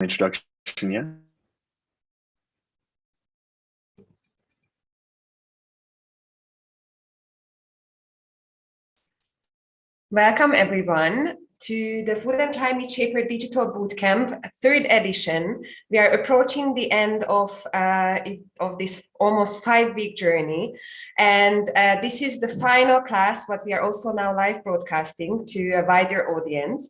Introduction yet? Welcome everyone to the Food and Climate Shaper Digital Bootcamp, third edition. We are approaching the end of this almost 5-week journey. And this is the final class, what we are also now live broadcasting to a wider audience.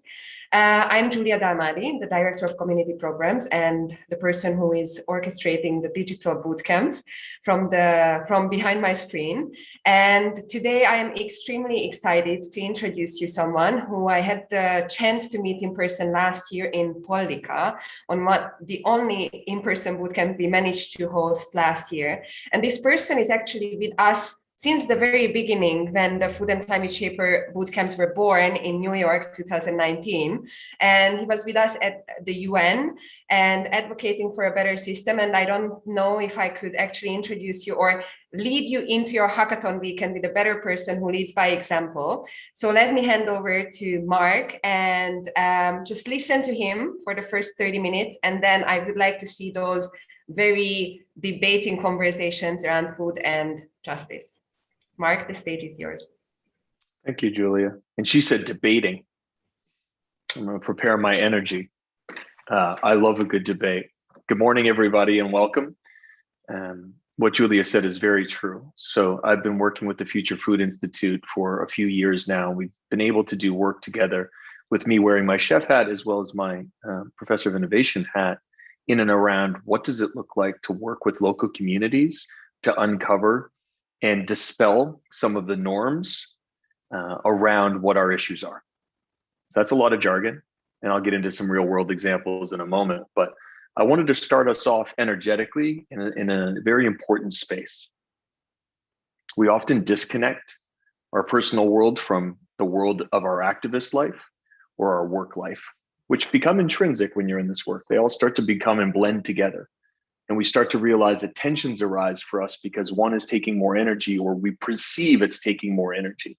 I'm Giulia Dalmadi, the Director of Community Programs and the person who is orchestrating the digital bootcamps from behind my screen. And today I am extremely excited to introduce you someone who I had the chance to meet in person last year in Pollica on the only in-person bootcamp we managed to host last year. And this person is actually with us since the very beginning, when the Food and Climate Shaper bootcamps were born in New York, 2019. And he was with us at the UN and advocating for a better system. And I don't know if I could actually introduce you or lead you into your hackathon weekend with a better person who leads by example. So let me hand over to Mark and just listen to him for the first 30 minutes. And then I would like to see those very debating conversations around food and justice. Mark, the stage is yours. Thank you, Julia. And she said debating. I'm going to prepare my energy. I love a good debate. Good morning, everybody, and welcome. What Julia said is very true. So I've been working with the Future Food Institute for a few years now. We've been able to do work together with me wearing my chef hat as well as my Professor of Innovation hat in and around what does it look like to work with local communities to uncover and dispel some of the norms around what our issues are. That's a lot of jargon, and I'll get into some real world examples in a moment, but I wanted to start us off energetically in a very important space. We often disconnect our personal world from the world of our activist life or our work life, which become intrinsic when you're in this work. They all start to become and blend together. And we start to realize that tensions arise for us because one is taking more energy or we perceive it's taking more energy.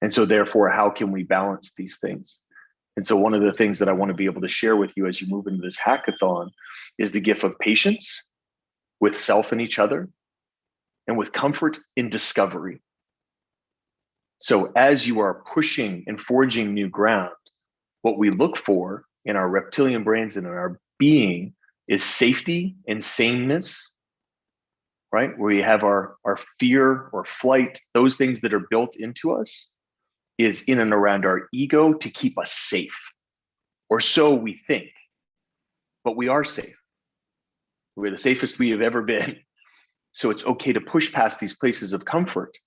And so therefore, how can we balance these things? And so one of the things that I want to be able to share with you as you move into this hackathon is the gift of patience with self and each other and with comfort in discovery. So as you are pushing and forging new ground, what we look for in our reptilian brains and in our being is safety and sameness, right? Where we have our fear or flight, those things that are built into us is in and around our ego to keep us safe, or so we think, but we are safe. We're the safest we have ever been. So it's okay to push past these places of comfort.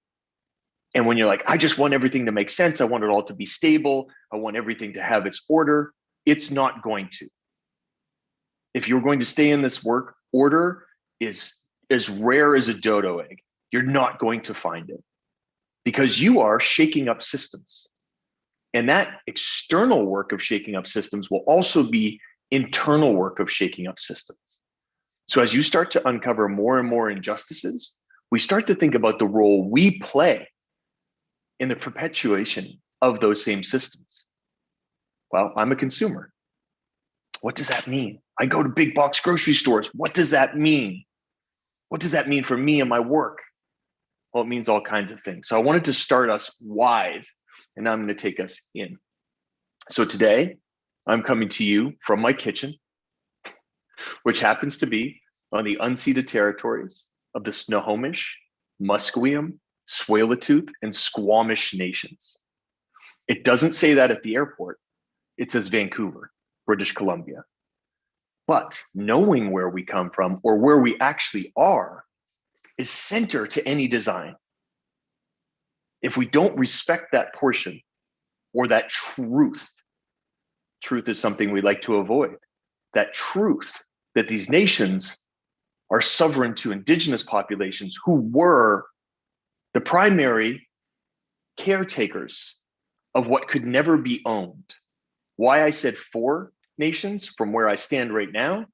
And when you're like, I just want everything to make sense, I want it all to be stable, I want everything to have its order, it's not going to. If you're going to stay in this work, order is as rare as a dodo egg. You're not going to find it because you are shaking up systems. And that external work of shaking up systems will also be internal work of shaking up systems. So as you start to uncover more and more injustices, we start to think about the role we play in the perpetuation of those same systems. Well, I'm a consumer. What does that mean? I go to big box grocery stores. What does that mean? What does that mean for me and my work? Well, it means all kinds of things. So I wanted to start us wide, and now I'm going to take us in. So today, I'm coming to you from my kitchen, which happens to be on the unceded territories of the Snohomish, Musqueam, Tsleil-Waututh, and Squamish nations. It doesn't say that at the airport. It says Vancouver, British Columbia. But knowing where we come from or where we actually are is center to any design. If we don't respect that portion or that truth is something we like to avoid, that truth that these nations are sovereign to indigenous populations who were the primary caretakers of what could never be owned. Why I said 4 nations from where I stand right now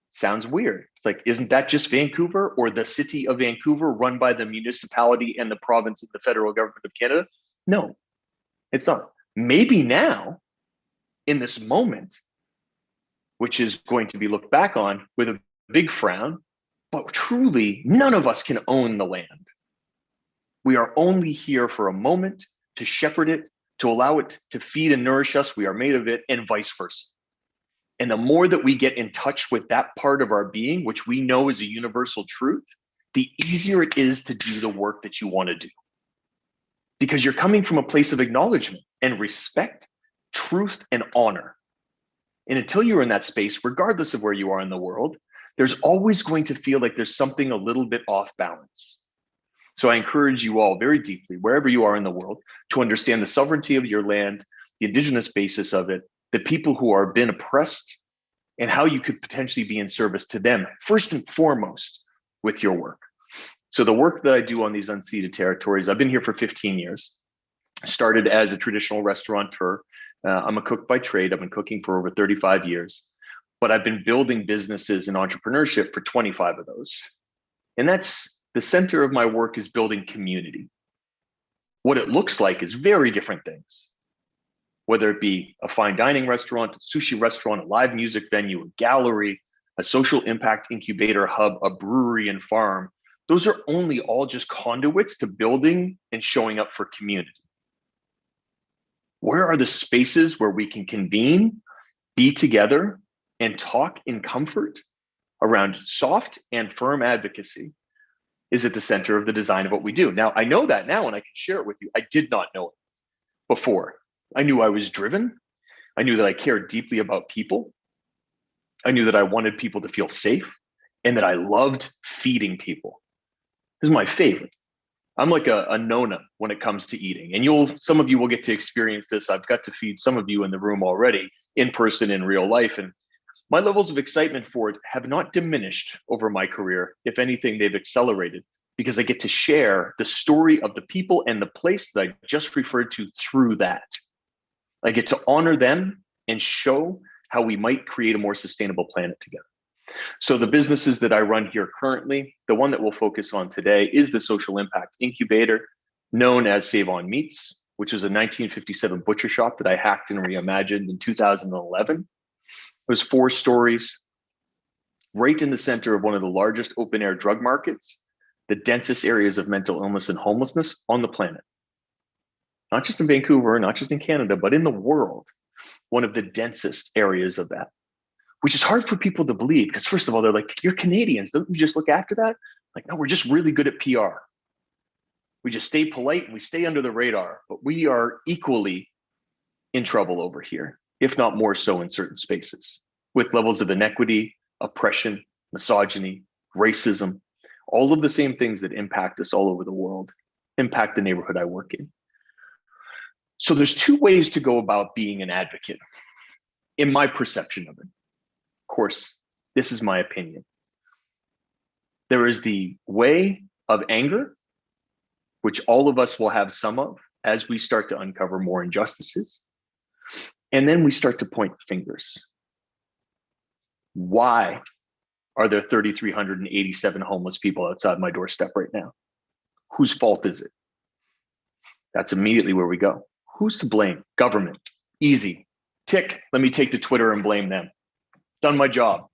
sounds weird. It's like, isn't that just Vancouver or the city of Vancouver run by the municipality and the province of the federal government of Canada? No, it's not. Maybe now, in this moment, which is going to be looked back on with a big frown, but truly none of us can own the land. We are only here for a moment to shepherd it, to allow it to feed and nourish us. We are made of it, and vice versa. And the more that we get in touch with that part of our being, which we know is a universal truth, the easier it is to do the work that you want to do. Because you're coming from a place of acknowledgement and respect, truth, and honor. And until you're in that space, regardless of where you are in the world, there's always going to feel like there's something a little bit off balance. So I encourage you all very deeply, wherever you are in the world, to understand the sovereignty of your land, the indigenous basis of it, the people who are been oppressed, and how you could potentially be in service to them, first and foremost, with your work. So the work that I do on these unceded territories, I've been here for 15 years. I started as a traditional restaurateur. I'm a cook by trade. I've been cooking for over 35 years, but I've been building businesses and entrepreneurship for 25 of those. And that's the center of my work, is building community. What it looks like is very different things, whether it be a fine dining restaurant, a sushi restaurant, a live music venue, a gallery, a social impact incubator hub, a brewery and farm. Those are only all just conduits to building and showing up for community. Where are the spaces where we can convene, be together, and talk in comfort around soft and firm advocacy is at the center of the design of what we do. Now, I know that now and I can share it with you. I did not know it before. I knew I was driven. I knew that I cared deeply about people. I knew that I wanted people to feel safe and that I loved feeding people. This is my favorite. I'm like a Nona when it comes to eating. And some of you will get to experience this. I've got to feed some of you in the room already in person in real life. And my levels of excitement for it have not diminished over my career. If anything, they've accelerated because I get to share the story of the people and the place that I just referred to through that. I get to honor them and show how we might create a more sustainable planet together. So the businesses that I run here currently, the one that we'll focus on today is the Social Impact Incubator, known as Save On Meats, which is a 1957 butcher shop that I hacked and reimagined in 2011. It was 4 stories, right in the center of one of the largest open air drug markets, the densest areas of mental illness and homelessness on the planet. Not just in Vancouver, not just in Canada, but in the world, one of the densest areas of that, which is hard for people to believe because first of all, they're like, you're Canadians, don't you just look after that? Like, no, we're just really good at PR. We just stay polite and we stay under the radar, but we are equally in trouble over here, if not more so in certain spaces, with levels of inequity, oppression, misogyny, racism, all of the same things that impact us all over the world, impact the neighborhood I work in. So there's 2 ways to go about being an advocate, in my perception of it. Of course, this is my opinion. There is the way of anger, which all of us will have some of as we start to uncover more injustices. And then we start to point fingers. Why are there 3,387 homeless people outside my doorstep right now? Whose fault is it? That's immediately where we go. Who's to blame? Government. Easy. Tick. Let me take to Twitter and blame them. Done my job.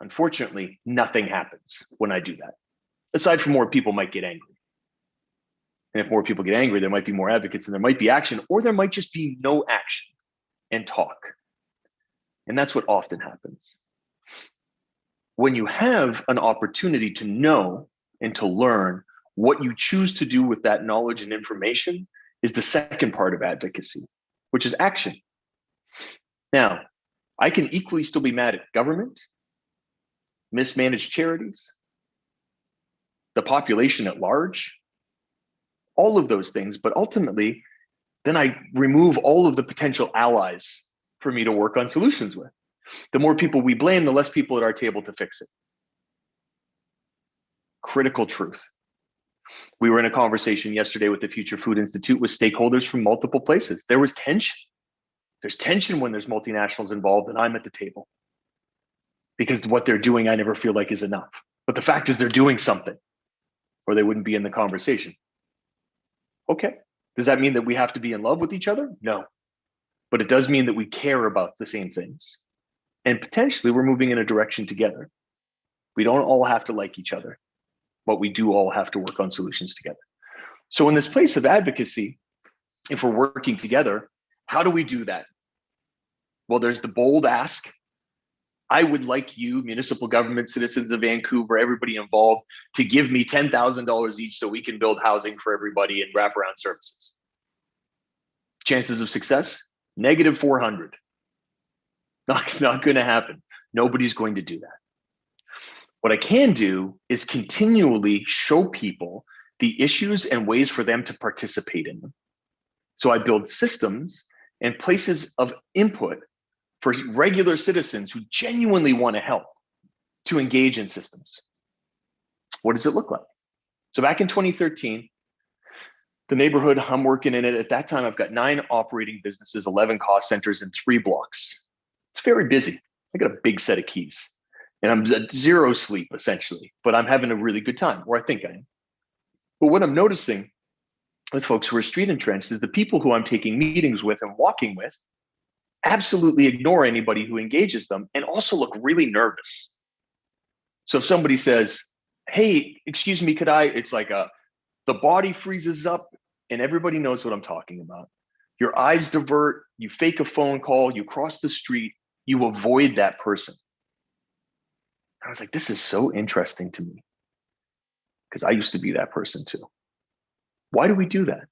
Unfortunately, nothing happens when I do that, aside from more people might get angry. And if more people get angry, there might be more advocates and there might be action, or there might just be no action and talk. And that's what often happens. When you have an opportunity to know and to learn, what you choose to do with that knowledge and information is the second part of advocacy, which is action. Now, I can equally still be mad at government, mismanaged charities, the population at large, all of those things, but ultimately, then I remove all of the potential allies for me to work on solutions with. The more people we blame, the less people at our table to fix it. Critical truth. We were in a conversation yesterday with the Future Food Institute with stakeholders from multiple places. There was tension. There's tension when there's multinationals involved and I'm at the table. Because what they're doing, I never feel like is enough. But the fact is they're doing something or they wouldn't be in the conversation. Okay. Does that mean that we have to be in love with each other? No. But it does mean that we care about the same things. And potentially we're moving in a direction together. We don't all have to like each other, but we do all have to work on solutions together. So in this place of advocacy, if we're working together, how do we do that? Well, there's the bold ask. I would like you, municipal government, citizens of Vancouver, everybody involved, to give me $10,000 each so we can build housing for everybody and wraparound services. Chances of success? -400. Not going to happen. Nobody's going to do that. What I can do is continually show people the issues and ways for them to participate in them. So I build systems and places of input for regular citizens who genuinely want to help to engage in systems. What does it look like? So back in 2013, the neighborhood I'm working in it, at that time, I've got 9 operating businesses, 11 cost centers, and 3 blocks. It's very busy. I got a big set of keys and I'm at 0 sleep essentially, but I'm having a really good time, or I think I am. But what I'm noticing with folks who are street entrenched is the people who I'm taking meetings with and walking with absolutely ignore anybody who engages them and also look really nervous. So if somebody says, hey, excuse me, could I, it's like the body freezes up and everybody knows what I'm talking about. Your eyes divert, you fake a phone call, you cross the street, you avoid that person. I was like, this is so interesting to me because I used to be that person too. Why do we do that?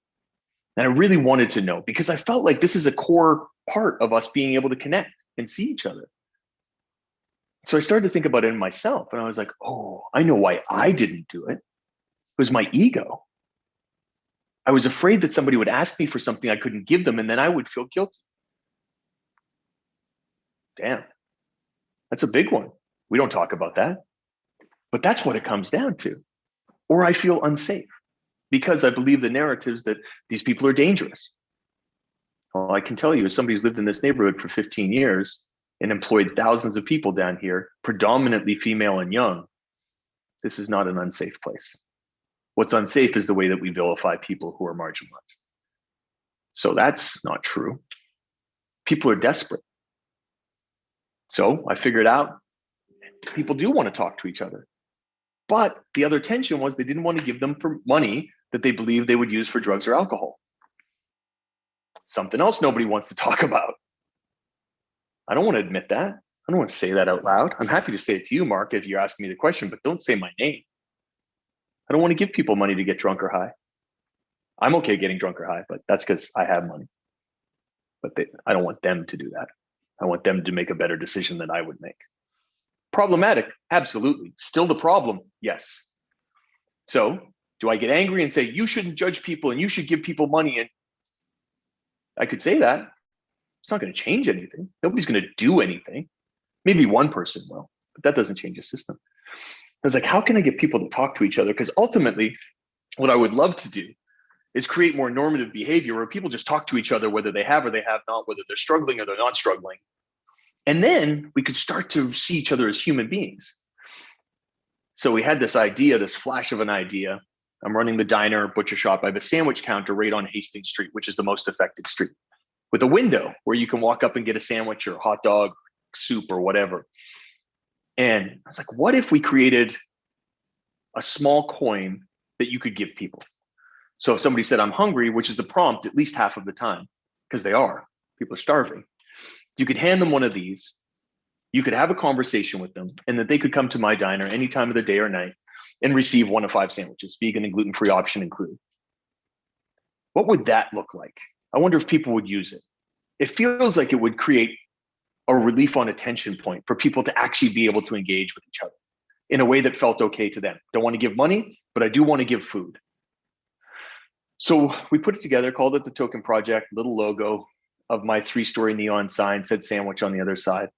And I really wanted to know because I felt like this is a core part of us being able to connect and see each other. So I started to think about it in myself and I was like, oh, I know why I didn't do it. It was my ego. I was afraid that somebody would ask me for something I couldn't give them and then I would feel guilty. Damn, that's a big one. We don't talk about that, but that's what it comes down to. Or I feel unsafe because I believe the narratives that these people are dangerous. Well, I can tell you, as somebody who's lived in this neighborhood for 15 years and employed thousands of people down here, predominantly female and young, this is not an unsafe place. What's unsafe is the way that we vilify people who are marginalized. So that's not true. People are desperate. So I figured out people do want to talk to each other. But the other tension was they didn't want to give them money that they believed they would use for drugs or alcohol. Something else nobody wants to talk about. I don't want to admit that. I don't want to say that out loud. I'm happy to say it to you, Mark, if you're asking me the question, but don't say my name. I don't want to give people money to get drunk or high. I'm okay getting drunk or high, but that's because I have money. But I don't want them to do that. I want them to make a better decision than I would make. Problematic? Absolutely. Still the problem? Yes. So do I get angry and say, you shouldn't judge people and you should give people money? And I could say that. It's not going to change anything. Nobody's going to do anything. Maybe one person will, but that doesn't change the system. I was like, how can I get people to talk to each other? Because ultimately, what I would love to do is create more normative behavior where people just talk to each other, whether they have or they have not, whether they're struggling or they're not struggling. And then we could start to see each other as human beings. So we had this idea, this flash of an idea. I'm running the diner, butcher shop. I have a sandwich counter right on Hastings Street, which is the most affected street, with a window where you can walk up and get a sandwich or a hot dog, soup or whatever. And I was like, what if we created a small coin that you could give people? So if somebody said, I'm hungry, which is the prompt at least half of the time, because they are, people are starving. You could hand them one of these. You could have a conversation with them and that they could come to my diner any time of the day or night and receive 1 of 5 sandwiches, vegan and gluten-free option included. What would that look like? I wonder if people would use it. It feels like it would create a relief on a tension point for people to actually be able to engage with each other in a way that felt okay to them. Don't want to give money, but I do want to give food. So we put it together, called it the Token Project, little logo of my 3-story neon sign, said sandwich on the other side.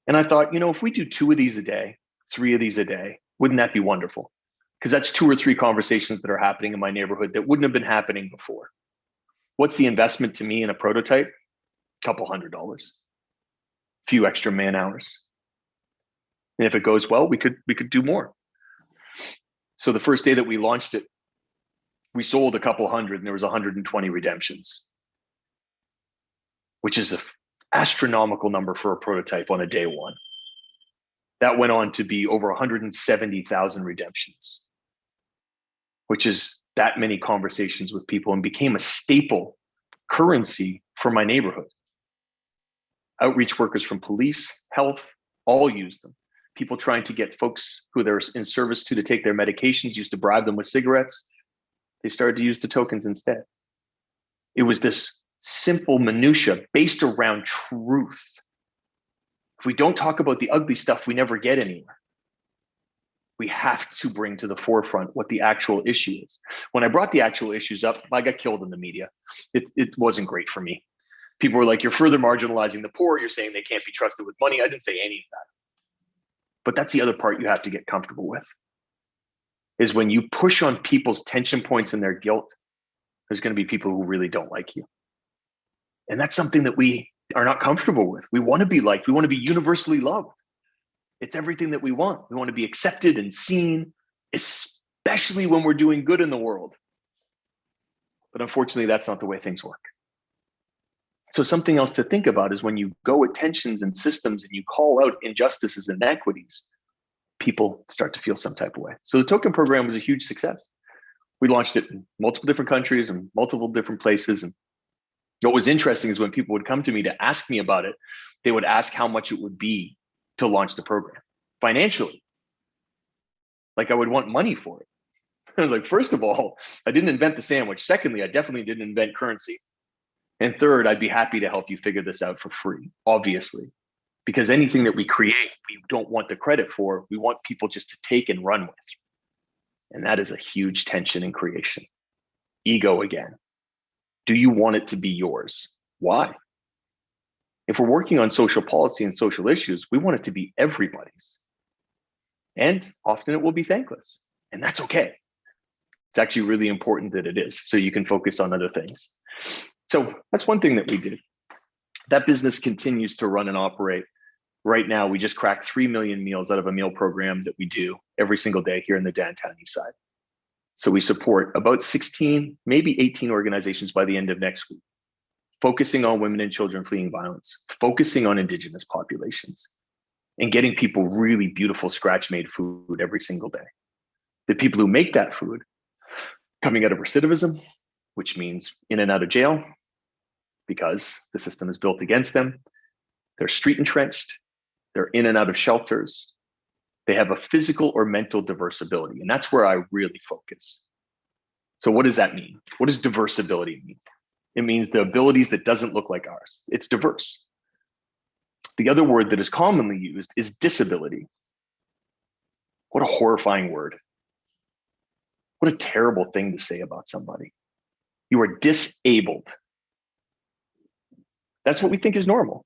And I thought, if we do 2 of these a day, 3 of these a day, wouldn't that be wonderful? Because that's 2 or 3 conversations that are happening in my neighborhood that wouldn't have been happening before. What's the investment to me in a prototype? A couple $100, few extra man hours. And if it goes well, we could do more. So the first day that we launched it, we sold a couple hundred and there was 120 redemptions, which is a Astronomical number for a prototype on a day one. That went on to be over 170,000 redemptions, which is that many conversations with people, and became a staple currency for my neighborhood. Outreach workers from police, health, all used them. People trying to get folks who they're in service to take their medications used to bribe them with cigarettes. They started to use the tokens instead. It was this simple minutia based around truth. If we don't talk about the ugly stuff, we never get anywhere. We have to bring to the forefront what the actual issue is. When I brought the actual issues up, I got killed in the media. It wasn't great for me. People were like, you're further marginalizing the poor. You're saying they can't be trusted with money. I didn't say any of that. But that's the other part you have to get comfortable with, is when you push on people's tension points and their guilt, there's going to be people who really don't like you. And that's something that we are not comfortable with. We want to be liked. We want to be universally loved. It's everything that we want. We want to be accepted and seen, especially when we're doing good in the world. But unfortunately, that's not the way things work. So something else to think about is when you go at tensions and systems and you call out injustices and inequities, people start to feel some type of way. So the token program was a huge success. We launched it in multiple different countries and multiple different places. And what was interesting is when people would come to me to ask me about it, they would ask how much it would be to launch the program financially. Like I would want money for it. I was like, first of all, I didn't invent the sandwich. Secondly, I definitely didn't invent currency. And third, I'd be happy to help you figure this out for free, obviously, because anything that we create, we don't want the credit for. We want people just to take and run with. And that is a huge tension in creation. Ego again. Do you want it to be yours? Why? If we're working on social policy and social issues, we want it to be everybody's. And often it will be thankless, and that's okay. It's actually really important that it is, so you can focus on other things. So that's one thing that we did. That business continues to run and operate. Right now, we just cracked 3 million meals out of a meal program that we do every single day here in the downtown east side. So we support about 16, maybe 18 organizations by the end of next week, focusing on women and children fleeing violence, focusing on Indigenous populations, and getting people really beautiful scratch-made food every single day. The people who make that food coming out of recidivism, which means in and out of jail, because the system is built against them. They're street entrenched. They're in and out of shelters. They have a physical or mental diverse ability. And that's where I really focus. So what does that mean? What does diverse ability mean? It means the abilities that doesn't look like ours. It's diverse. The other word that is commonly used is disability. What a horrifying word. What a terrible thing to say about somebody. You are disabled. That's what we think is normal.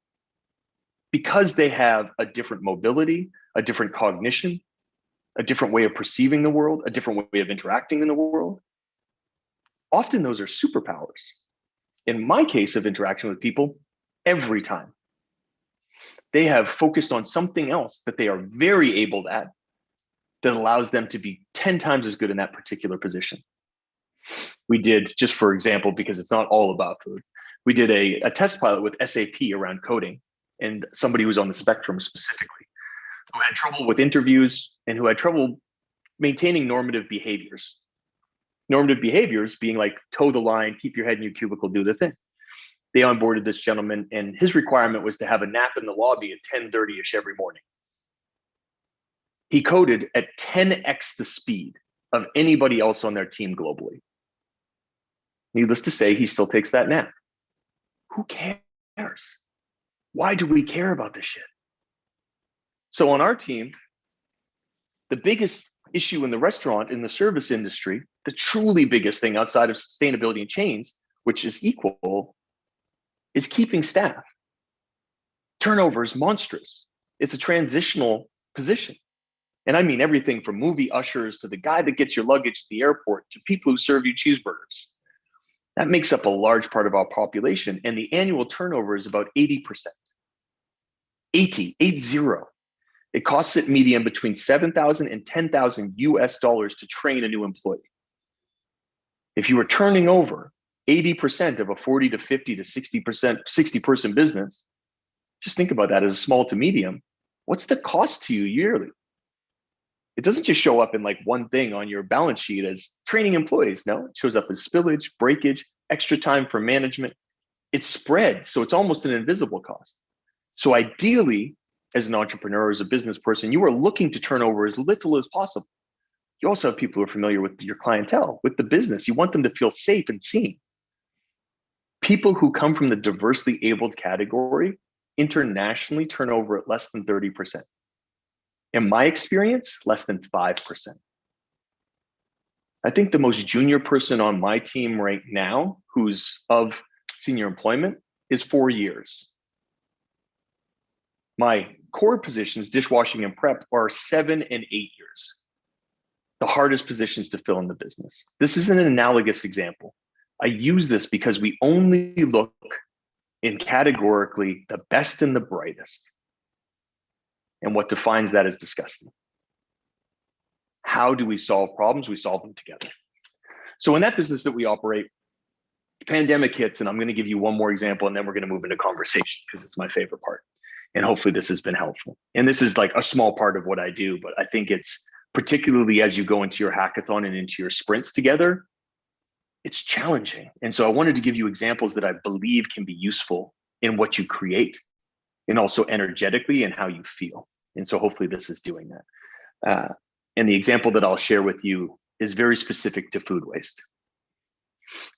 Because they have a different mobility, a different cognition, a different way of perceiving the world, a different way of interacting in the world. Often those are superpowers. In my case of interaction with people, every time. They have focused on something else that they are very able at that allows them to be 10 times as good in that particular position. We did, just for example, because it's not all about food, we did a test pilot with SAP around coding, and somebody who was on the spectrum specifically, who had trouble with interviews and who had trouble maintaining normative behaviors. Normative behaviors being like toe the line, keep your head in your cubicle, do the thing. They onboarded this gentleman, and his requirement was to have a nap in the lobby at 10:30-ish every morning. He coded at 10x the speed of anybody else on their team globally. Needless to say, he still takes that nap. Who cares? Why do we care about this shit? So on our team, the biggest issue in the restaurant, in the service industry, the truly biggest thing outside of sustainability and chains, which is equal, is keeping staff. Turnover is monstrous. It's a transitional position. And I mean everything from movie ushers to the guy that gets your luggage at the airport to people who serve you cheeseburgers. That makes up a large part of our population, and the annual turnover is about 80%. 80. It costs at median between $7,000 and $10,000 US to train a new employee. If you were turning over 80% of a 40 to 50 to 60 person business, Just think about that as a small to medium. What's the cost to you yearly? It doesn't just show up in like one thing on your balance sheet as training employees. No, it shows up as spillage, breakage, extra time for management. It's spread, so it's almost an invisible cost. So ideally, as an entrepreneur, as a business person, you are looking to turn over as little as possible. You also have people who are familiar with your clientele, with the business. You want them to feel safe and seen. People who come from the diversely abled category internationally turn over at less than 30%. In my experience, less than 5%. I think the most junior person on my team right now who's of senior employment is 4 years. My core positions, dishwashing and prep, are 7 and 8 years. The hardest positions to fill in the business. This is an analogous example. I use this because we only look in categorically the best and the brightest. And what defines that is disgusting. How do we solve problems? We solve them together. So in that business that we operate, pandemic hits, and I'm going to give you one more example, and then we're going to move into conversation because it's my favorite part. And hopefully this has been helpful. And this is like a small part of what I do, but I think it's particularly as you go into your hackathon and into your sprints together, it's challenging. And so I wanted to give you examples that I believe can be useful in what you create and also energetically and how you feel. And so hopefully this is doing that. And the example that I'll share with you is very specific to food waste.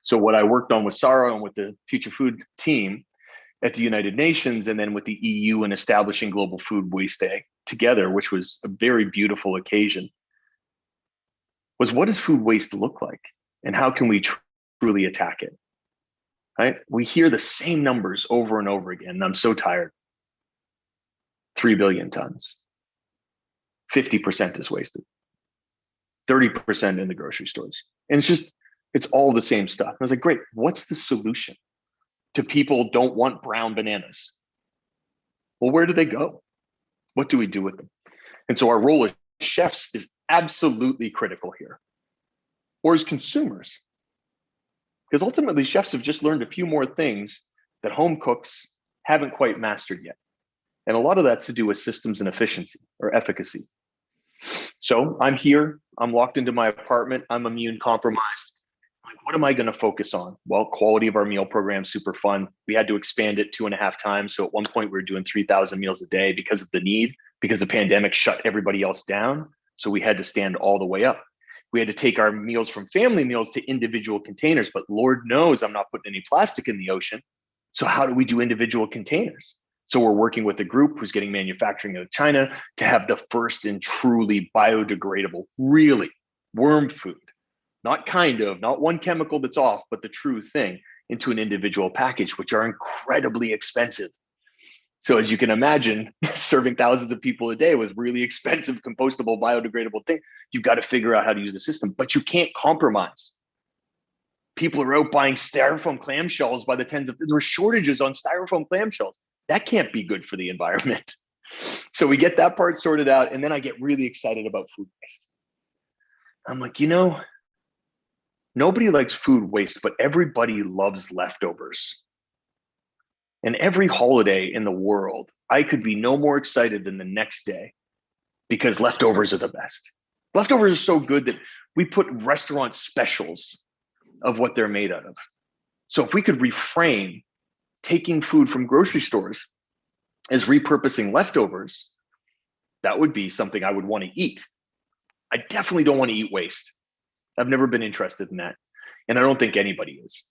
So what I worked on with Sarah and with the Future Food team at the United Nations, and then with the EU and establishing Global Food Waste Day together, which was a very beautiful occasion, was what does food waste look like? And how can we truly attack it? Right? We hear the same numbers over and over again, and I'm so tired. 3 billion tons. 50% is wasted. 30% in the grocery stores. And it's all the same stuff. I was like, great, what's the solution to people don't want brown bananas? Well, where do they go? What do we do with them? And so our role as chefs is absolutely critical here, or as consumers. Because ultimately, chefs have just learned a few more things that home cooks haven't quite mastered yet. And a lot of that's to do with systems and efficiency or efficacy. So I'm here, I'm locked into my apartment, I'm immune compromised. Like, what am I going to focus on? Well, quality of our meal program, super fun. We had to expand it 2.5 times. So at one point we were doing 3,000 meals a day because of the need, because the pandemic shut everybody else down. So we had to stand all the way up. We had to take our meals from family meals to individual containers, but Lord knows I'm not putting any plastic in the ocean. So how do we do individual containers? So we're working with a group who's getting manufacturing out of China to have the first and truly biodegradable, really worm food, not kind of, not one chemical that's off, but the true thing into an individual package, which are incredibly expensive. So as you can imagine, serving thousands of people a day was really expensive, compostable, biodegradable thing. You've got to figure out how to use the system, but you can't compromise. People are out buying styrofoam clamshells by the tens of, there were shortages on styrofoam clamshells. That can't be good for the environment. So we get that part sorted out. And then I get really excited about food waste. I'm like, nobody likes food waste, but everybody loves leftovers. And every holiday in the world, I could be no more excited than the next day because leftovers are the best. Leftovers are so good that we put restaurant specials of what they're made out of. So if we could reframe taking food from grocery stores as repurposing leftovers, that would be something I would want to eat. I definitely don't want to eat waste. I've never been interested in that. And I don't think anybody is.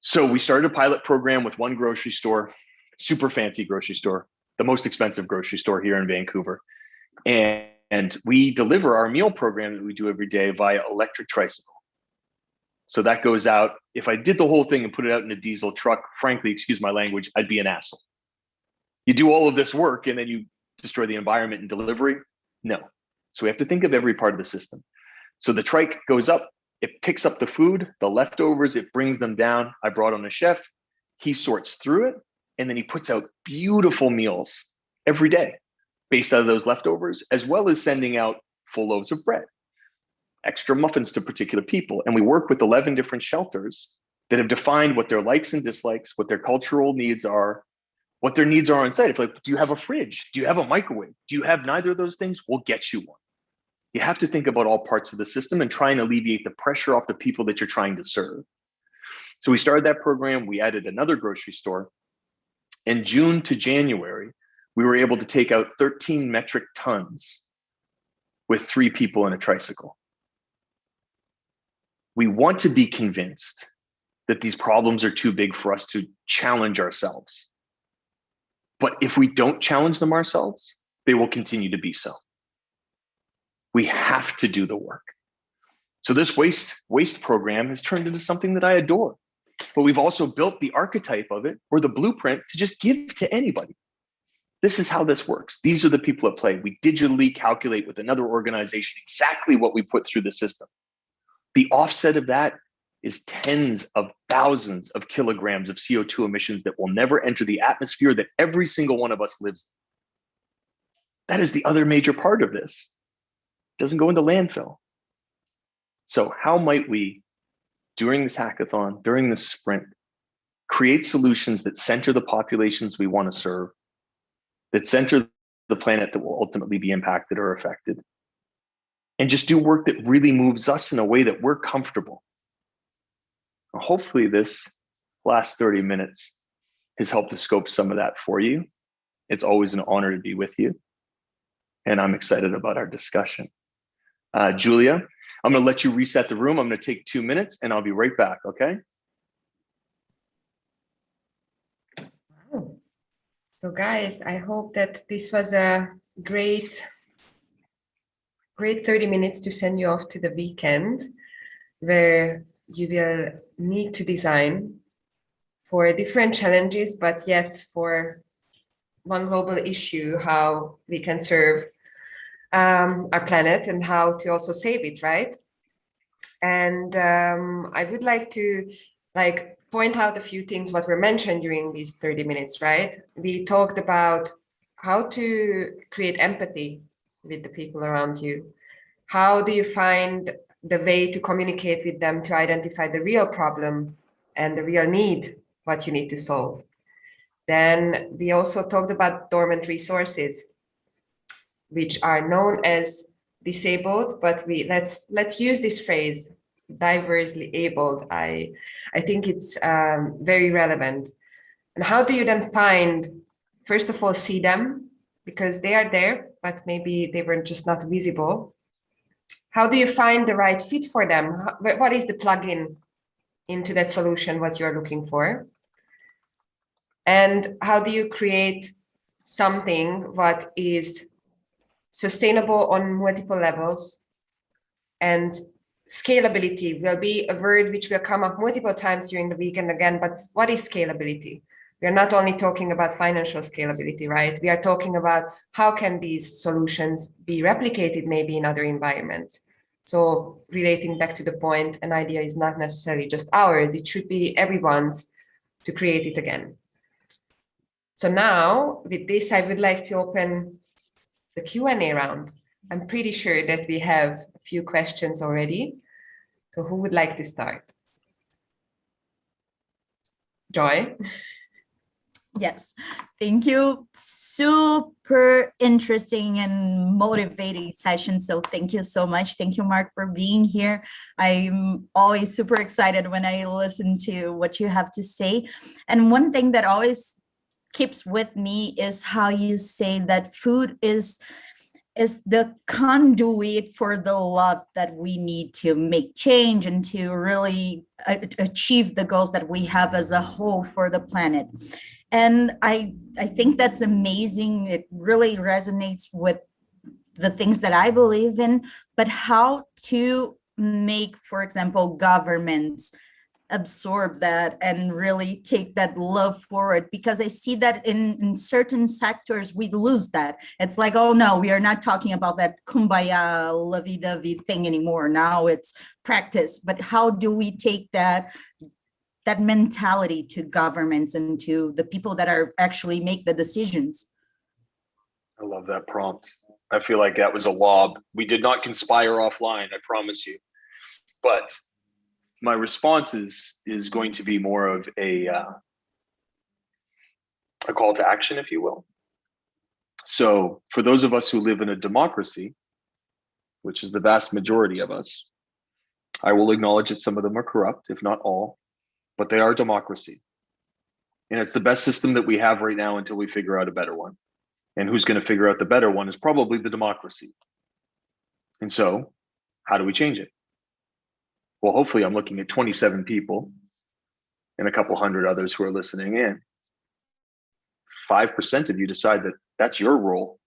So we started a pilot program with one grocery store, super fancy grocery store, the most expensive grocery store here in Vancouver. And we deliver our meal program that we do every day via electric tricycle. So that goes out. If I did the whole thing and put it out in a diesel truck, frankly, excuse my language, I'd be an asshole. You do all of this work and then you destroy the environment in delivery? No. So we have to think of every part of the system. So the trike goes up, it picks up the food, the leftovers, it brings them down. I brought on a chef. He sorts through it, and then he puts out beautiful meals every day based out of those leftovers, as well as sending out full loaves of bread, extra muffins to particular people. And we work with 11 different shelters that have defined what their likes and dislikes, what their cultural needs are, what their needs are on site. If like, do you have a fridge? Do you have a microwave? Do you have neither of those things? We'll get you one. You have to think about all parts of the system and try and alleviate the pressure off the people that you're trying to serve. So we started that program. We added another grocery store. In June to January, we were able to take out 13 metric tons with 3 people in a tricycle. We want to be convinced that these problems are too big for us to challenge ourselves. But if we don't challenge them ourselves, they will continue to be so. We have to do the work. So this waste program has turned into something that I adore. But we've also built the archetype of it, or the blueprint, to just give to anybody. This is how this works. These are the people at play. We digitally calculate with another organization exactly what we put through the system. The offset of that is tens of thousands of kilograms of CO2 emissions that will never enter the atmosphere that every single one of us lives in. That is the other major part of this. It doesn't go into landfill. So how might we, during this hackathon, during this sprint, create solutions that center the populations we want to serve, that center the planet that will ultimately be impacted or affected, and just do work that really moves us in a way that we're comfortable. Hopefully this last 30 minutes has helped to scope some of that for you. It's always an honor to be with you. And I'm excited about our discussion. Julia, I'm gonna let you reset the room. I'm gonna take 2 minutes and I'll be right back, okay? Wow. So guys, I hope that this was a great 30 minutes to send you off to the weekend, where you will need to design for different challenges, but yet for one global issue, how we can serve our planet and how to also save it, right? And I would like to point out a few things what were mentioned during these 30 minutes, right? We talked about how to create empathy with the people around you. How do you find the way to communicate with them to identify the real problem and the real need, what you need to solve? Then we also talked about dormant resources, which are known as disabled, but let's use this phrase, diversely abled. I think it's very relevant. And how do you then find, first of all, see them, because they are there, but maybe they were just not visible. How do you find the right fit for them? What is the plug-in into that solution, what you're looking for? And how do you create something what is sustainable on multiple levels? And scalability will be a word which will come up multiple times during the weekend again, but what is scalability? We are not only talking about financial scalability, right? We are talking about how can these solutions be replicated maybe in other environments. So relating back to the point, an idea is not necessarily just ours, it should be everyone's to create it again. So now with this, I would like to open the Q&A round. I'm pretty sure that we have a few questions already. So who would like to start? Joy? Yes, thank you. Super interesting and motivating session. So thank you so much. Thank you, Mark, for being here. I'm always super excited when I listen to what you have to say. And one thing that always keeps with me is how you say that food is the conduit for the love that we need to make change and to really achieve the goals that we have as a whole for the planet. And I think that's amazing. It really resonates with the things that I believe in, but how to make, for example, governments absorb that and really take that love forward, because I see that in certain sectors we lose that. It's like, oh no, we are not talking about that kumbaya lovey-dovey thing anymore. Now it's practice. But how do we take that mentality to governments and to the people that are actually make the decisions? I love that prompt. I feel like that was a lob. We did not conspire offline, I promise you. But my response is going to be more of a a call to action, if you will. So for those of us who live in a democracy, which is the vast majority of us, I will acknowledge that some of them are corrupt, if not all, but they are democracy. And it's the best system that we have right now until we figure out a better one. And who's going to figure out the better one is probably the democracy. And so, how do we change it? Well, hopefully I'm looking at 27 people and a couple hundred others who are listening in. 5% of you decide that that's your role.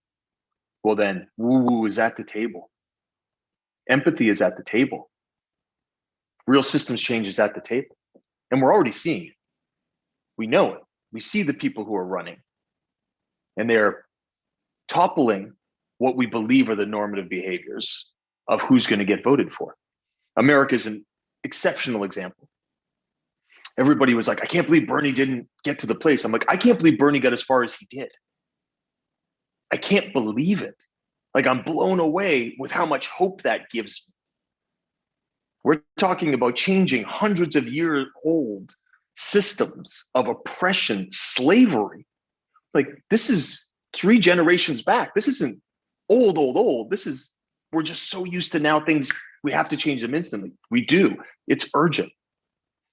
Well, then woo-woo is at the table. Empathy is at the table. Real systems change is at the table. And we're already seeing it. We know it. We see the people who are running. And they're toppling what we believe are the normative behaviors of who's going to get voted for. America is an exceptional example. Everybody was like, I can't believe Bernie didn't get to the place. I'm like, I can't believe Bernie got as far as he did. I can't believe it. Like, I'm blown away with how much hope that gives me. We're talking about changing hundreds of year old systems of oppression, slavery. Like, this is 3 generations back. This isn't old. This is, we're just so used to now things, we have to change them instantly. We do. It's urgent.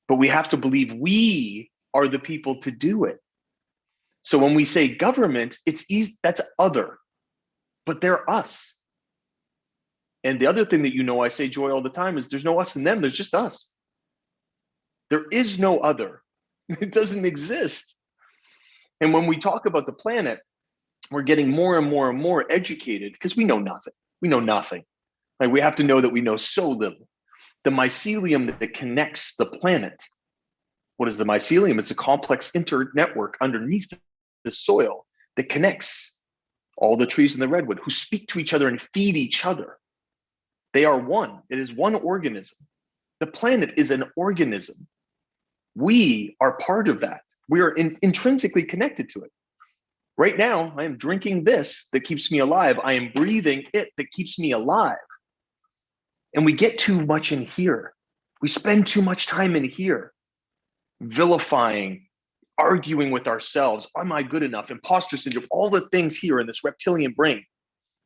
But we have to believe we are the people to do it. So when we say government, it's easy, that's other, but they're us. And the other thing that I say, Joy, all the time is there's no us and them, there's just us. There is no other. It doesn't exist. And when we talk about the planet, we're getting more and more and more educated because we know nothing. We know nothing. Like, we have to know that we know so little. The mycelium that connects the planet. What is the mycelium? It's a complex internetwork underneath the soil that connects all the trees in the redwood who speak to each other and feed each other. They are one. It is one organism. The planet is an organism. We are part of that. We are intrinsically connected to it. Right now, I am drinking this that keeps me alive. I am breathing it that keeps me alive. And we get too much in here. We spend too much time in here, vilifying, arguing with ourselves. Am I good enough? Imposter syndrome, all the things here in this reptilian brain,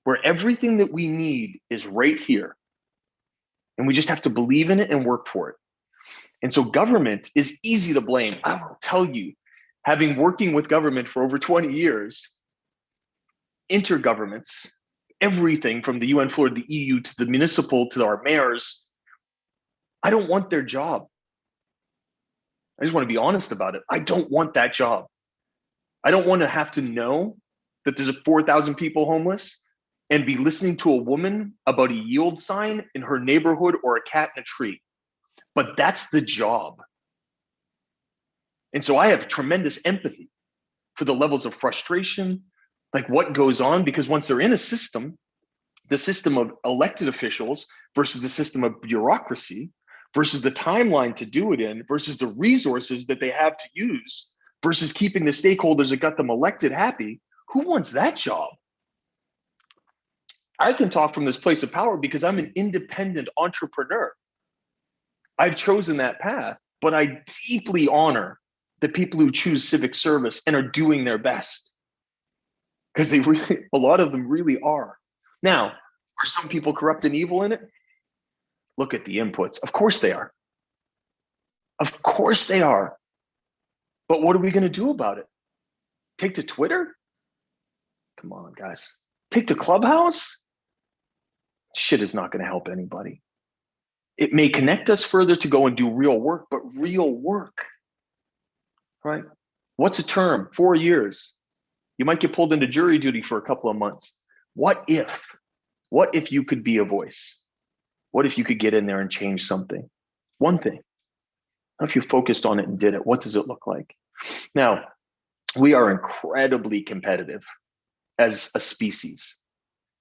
where everything that we need is right here. And we just have to believe in it and work for it. And so government is easy to blame. I will tell you, having working with government for over 20 years, intergovernments, everything from the UN floor to the EU to the municipal to our mayors, I don't want their job. I just want to be honest about it. I don't want that job. I don't want to have to know that there's 4,000 people homeless and be listening to a woman about a yield sign in her neighborhood or a cat in a tree. But that's the job. And so I have tremendous empathy for the levels of frustration, like what goes on, because once they're in a system, the system of elected officials versus the system of bureaucracy versus the timeline to do it in versus the resources that they have to use versus keeping the stakeholders that got them elected happy, who wants that job? I can talk from this place of power because I'm an independent entrepreneur. I've chosen that path, but I deeply honor the people who choose civic service and are doing their best, because they really, a lot of them really are. Now, are some people corrupt and evil in it? Look at the inputs. Of course they are. Of course they are. But what are we going to do about it? Take to Twitter? Come on, guys. Take to Clubhouse? Shit is not going to help anybody. It may connect us further to go and do real work, but real work, right? What's a term? 4 years. You might get pulled into jury duty for a couple of months. What if you could be a voice? What if you could get in there and change something? One thing. What if you focused on it and did it? What does it look like? Now, we are incredibly competitive as a species.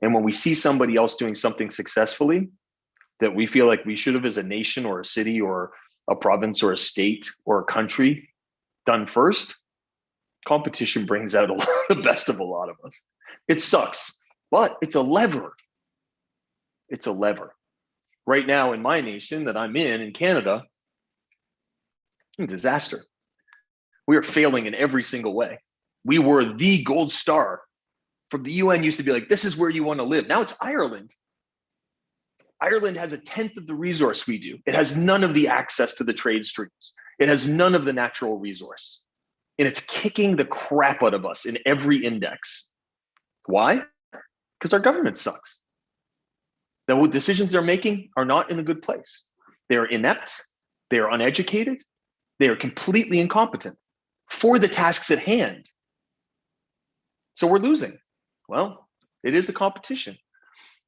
And when we see somebody else doing something successfully that we feel like we should have as a nation or a city or a province or a state or a country done first, competition brings out the best of a lot of us. It sucks, but it's a lever. It's a lever. Right now in my nation that I'm in Canada, disaster. We are failing in every single way. We were the gold star. From the UN used to be like, this is where you want to live. Now it's Ireland. Ireland has 1/10 of the resource we do. It has none of the access to the trade streams. It has none of the natural resource. And it's kicking the crap out of us in every index. Why? Because our government sucks. The decisions they're making are not in a good place. They are inept. They are uneducated. They are completely incompetent for the tasks at hand. So we're losing. Well, it is a competition.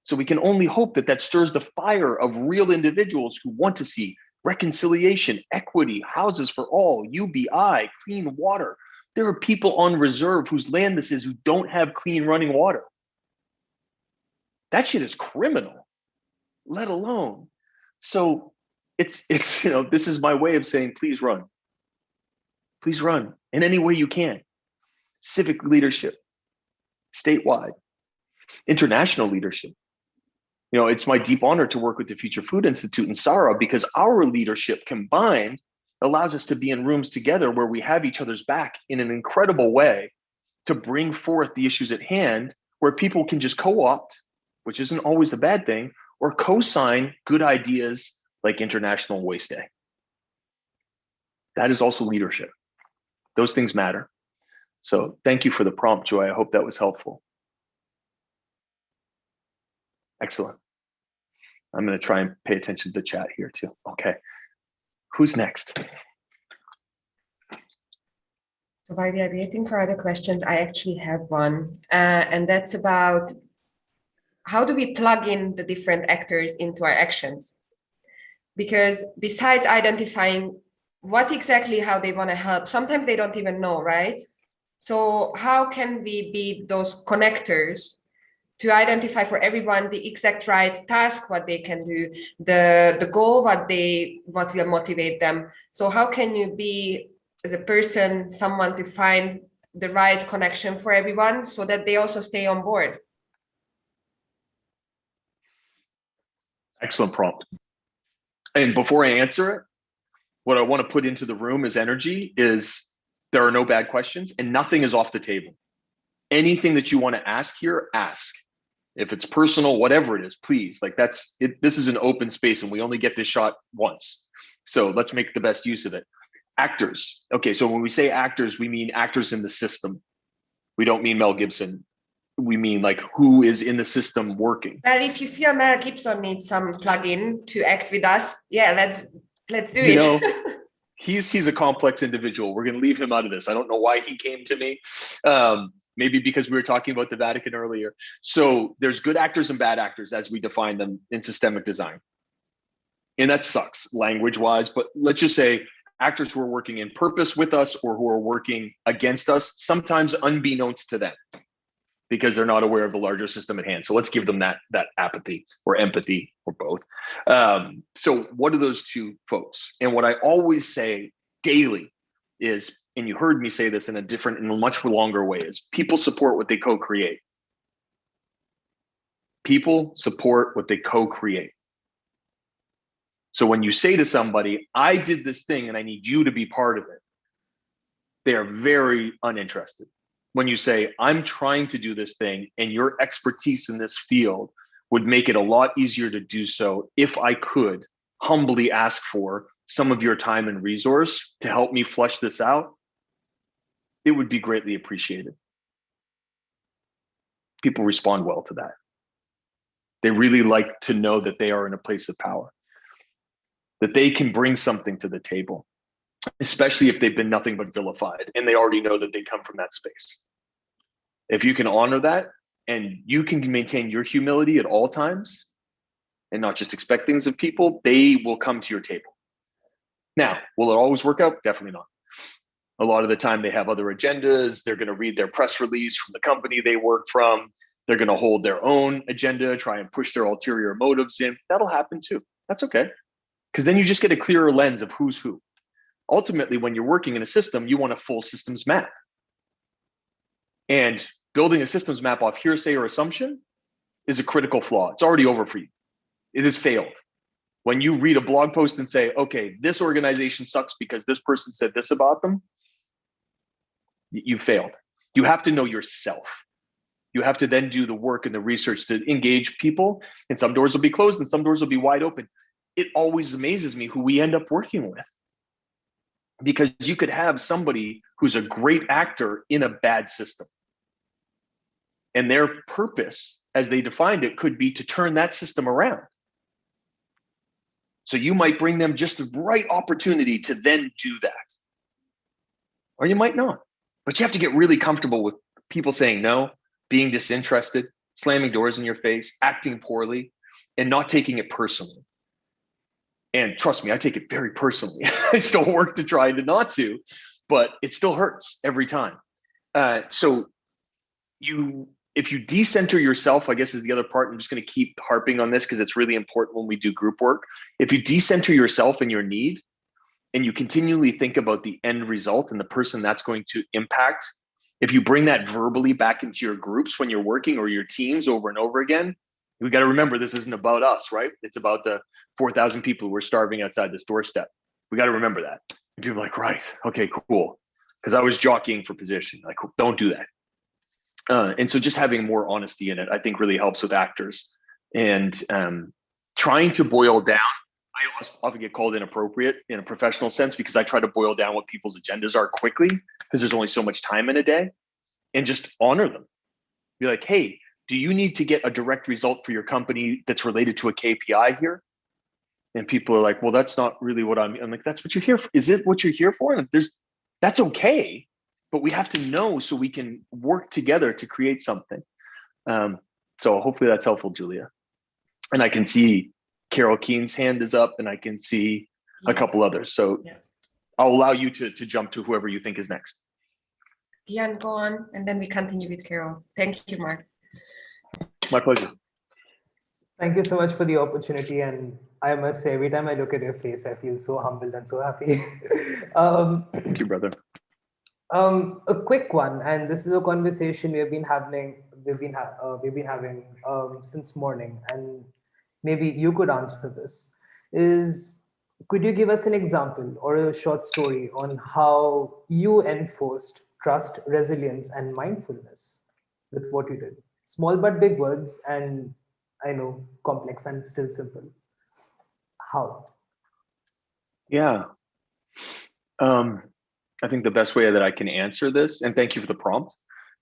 So we can only hope that that stirs the fire of real individuals who want to see reconciliation, equity, houses for all, UBI, clean water. There are people on reserve whose land this is who don't have clean running water. That shit is criminal, let alone. So it's this is my way of saying, please run. Please run in any way you can. Civic leadership, statewide, international leadership. It's my deep honor to work with the Future Food Institute and SARA because our leadership combined allows us to be in rooms together where we have each other's back in an incredible way to bring forth the issues at hand, where people can just co-opt, which isn't always a bad thing, or co-sign good ideas like International Waste Day. That is also leadership. Those things matter. So thank you for the prompt, Joy. I hope that was helpful. Excellent. I'm going to try and pay attention to the chat here too. Okay. Who's next? So while we are waiting for other questions, I actually have one, and that's about how do we plug in the different actors into our actions? Because besides identifying what exactly how they want to help, sometimes they don't even know, right? So how can we be those connectors to identify for everyone the exact right task, what they can do, the goal, what will motivate them? So how can you be, as a person, someone to find the right connection for everyone so that they also stay on board? Excellent prompt. And before I answer it, what I want to put into the room as energy is there are no bad questions and nothing is off the table. Anything that you want to ask here, ask. If it's personal, whatever it is, please, that's it. This is an open space and we only get this shot once. So let's make the best use of it. Actors. Okay, so when we say actors, we mean actors in the system. We don't mean Mel Gibson. We mean who is in the system working. Well, if you feel Mel Gibson needs some plug-in to act with us, yeah, let's do it. He's a complex individual. We're going to leave him out of this. I don't know why he came to me. Maybe because we were talking about the Vatican earlier. So there's good actors and bad actors as we define them in systemic design. And that sucks language-wise, but let's just say actors who are working in purpose with us or who are working against us, sometimes unbeknownst to them, because they're not aware of the larger system at hand. So let's give them that apathy or empathy or both. So what are those two folks? And what I always say daily is, and you heard me say this in a much longer way, is people support what they co-create. People support what they co-create. So when you say to somebody, I did this thing and I need you to be part of it, they are very uninterested. When you say, I'm trying to do this thing and your expertise in this field would make it a lot easier to do so if I could humbly ask for some of your time and resource to help me flesh this out, it would be greatly appreciated. People respond well to that. They really like to know that they are in a place of power, that they can bring something to the table, especially if they've been nothing but vilified and they already know that they come from that space. If you can honor that and you can maintain your humility at all times and not just expect things of people, they will come to your table. Now, will it always work out? Definitely not. A lot of the time they have other agendas. They're going to read their press release from the company they work from. They're going to hold their own agenda, try and push their ulterior motives in. That'll happen too. That's okay. Because then you just get a clearer lens of who's who. Ultimately, when you're working in a system, you want a full systems map. And building a systems map off hearsay or assumption is a critical flaw. It's already over for you. It has failed. When you read a blog post and say, okay, this organization sucks because this person said this about them, you failed. You have to know yourself. You have to then do the work and the research to engage people, and some doors will be closed and some doors will be wide open. It always amazes me who we end up working with, because you could have somebody who's a great actor in a bad system, and their purpose, as they defined it, could be to turn that system around. So you might bring them just the right opportunity to then do that, or you might not. But you have to get really comfortable with people saying no, being disinterested, slamming doors in your face, acting poorly, and not taking it personally. And trust me, I take it very personally. I still work to try to not to, but it still hurts every time. So if you decenter yourself, I guess is the other part. I'm just going to keep harping on this because it's really important when we do group work. If you decenter yourself and your need, and you continually think about the end result and the person that's going to impact, if you bring that verbally back into your groups when you're working, or your teams over and over again, we got to remember this isn't about us, right? It's about the 4,000 people who are starving outside this doorstep. We got to remember that. And people are like, right, okay, cool. Because I was jockeying for position. Like, don't do that. And so just having more honesty in it, I think, really helps with actors. And trying to boil down, I often get called inappropriate in a professional sense because I try to boil down what people's agendas are quickly, because there's only so much time in a day, and just honor them. Be like, hey, do you need to get a direct result for your company that's related to a KPI here? And people are like, well, that's not really what I'm like, that's what you're here for. Is it what you're here for? And that's okay, but we have to know so we can work together to create something. So hopefully that's helpful, Julia. And I can see Carol Keen's hand is up, and I can see a couple others. So I'll allow you to jump to whoever you think is next. Gian, go on, and then we continue with Carol. Thank you, Mark. My pleasure. Thank you so much for the opportunity. And I must say, every time I look at your face, I feel so humbled and so happy. Thank you, brother. A quick one, and this is a conversation we've been having since morning, and maybe you could answer this. Could you give us an example or a short story on how you enforced trust, resilience, and mindfulness with what you did? Small but big words, and I know complex and still simple. How? Yeah. I think the best way that I can answer this, and thank you for the prompt,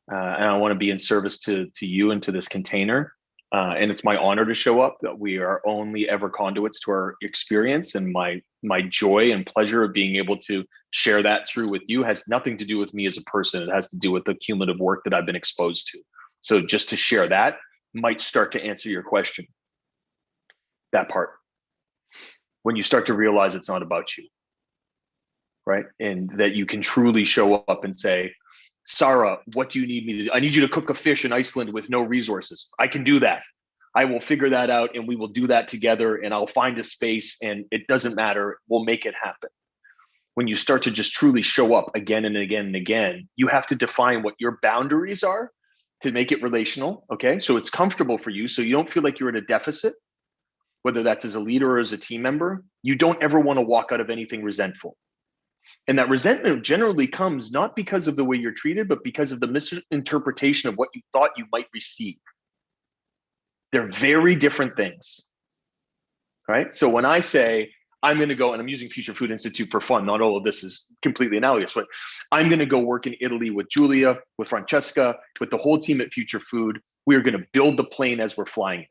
and I want to be in service to you and to this container. And it's my honor to show up. That we are only ever conduits to our experience, and my joy and pleasure of being able to share that through with you has nothing to do with me as a person. It has to do with the cumulative work that I've been exposed to. So just to share that might start to answer your question. That part, when you start to realize it's not about you, right? And that you can truly show up and say, Sarah, what do you need me to do? I need you to cook a fish in Iceland with no resources. I can do that. I will figure that out, and we will do that together, and I'll find a space, and it doesn't matter. We'll make it happen. When you start to just truly show up again and again and again, you have to define what your boundaries are to make it relational, okay? So it's comfortable for you, so you don't feel like you're at a deficit, whether that's as a leader or as a team member. You don't ever want to walk out of anything resentful. And that resentment generally comes not because of the way you're treated, but because of the misinterpretation of what you thought you might receive. They're very different things, right? So when I say, I'm going to go, and I'm using Future Food Institute for fun, not all of this is completely analogous, but I'm going to go work in Italy with Julia, with Francesca, with the whole team at Future Food. We are going to build the plane as we're flying it.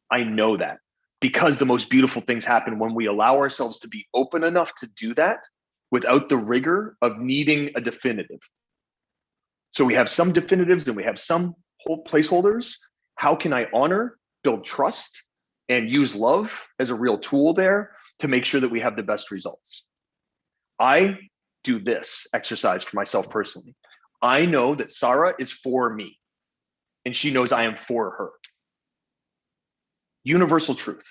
I know that, because the most beautiful things happen when we allow ourselves to be open enough to do that without the rigor of needing a definitive. So we have some definitives and we have some whole placeholders. How can I honor, build trust, and use love as a real tool there to make sure that we have the best results? I do this exercise for myself personally. I know that Sarah is for me, and she knows I am for her. Universal truth.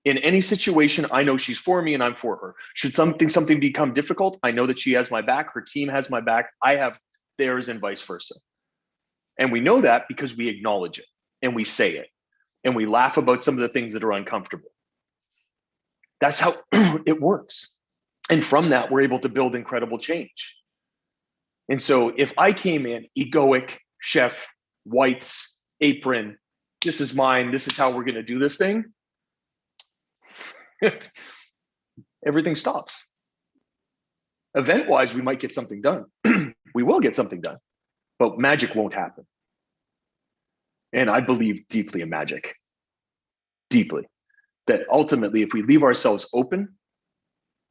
In any situation, I know she's for me and I'm for her. Should something become difficult, I know that she has my back, her team has my back, I have theirs, and vice versa. And we know that because we acknowledge it, and we say it, and we laugh about some of the things that are uncomfortable. That's how it works. And from that, we're able to build incredible change. And so if I came in egoic, chef, whites, apron, this is mine, this is how we're going to do this thing, everything stops. Event-wise, we might get something done. We will get something done, but magic won't happen. And I believe deeply in magic, deeply, that ultimately, if we leave ourselves open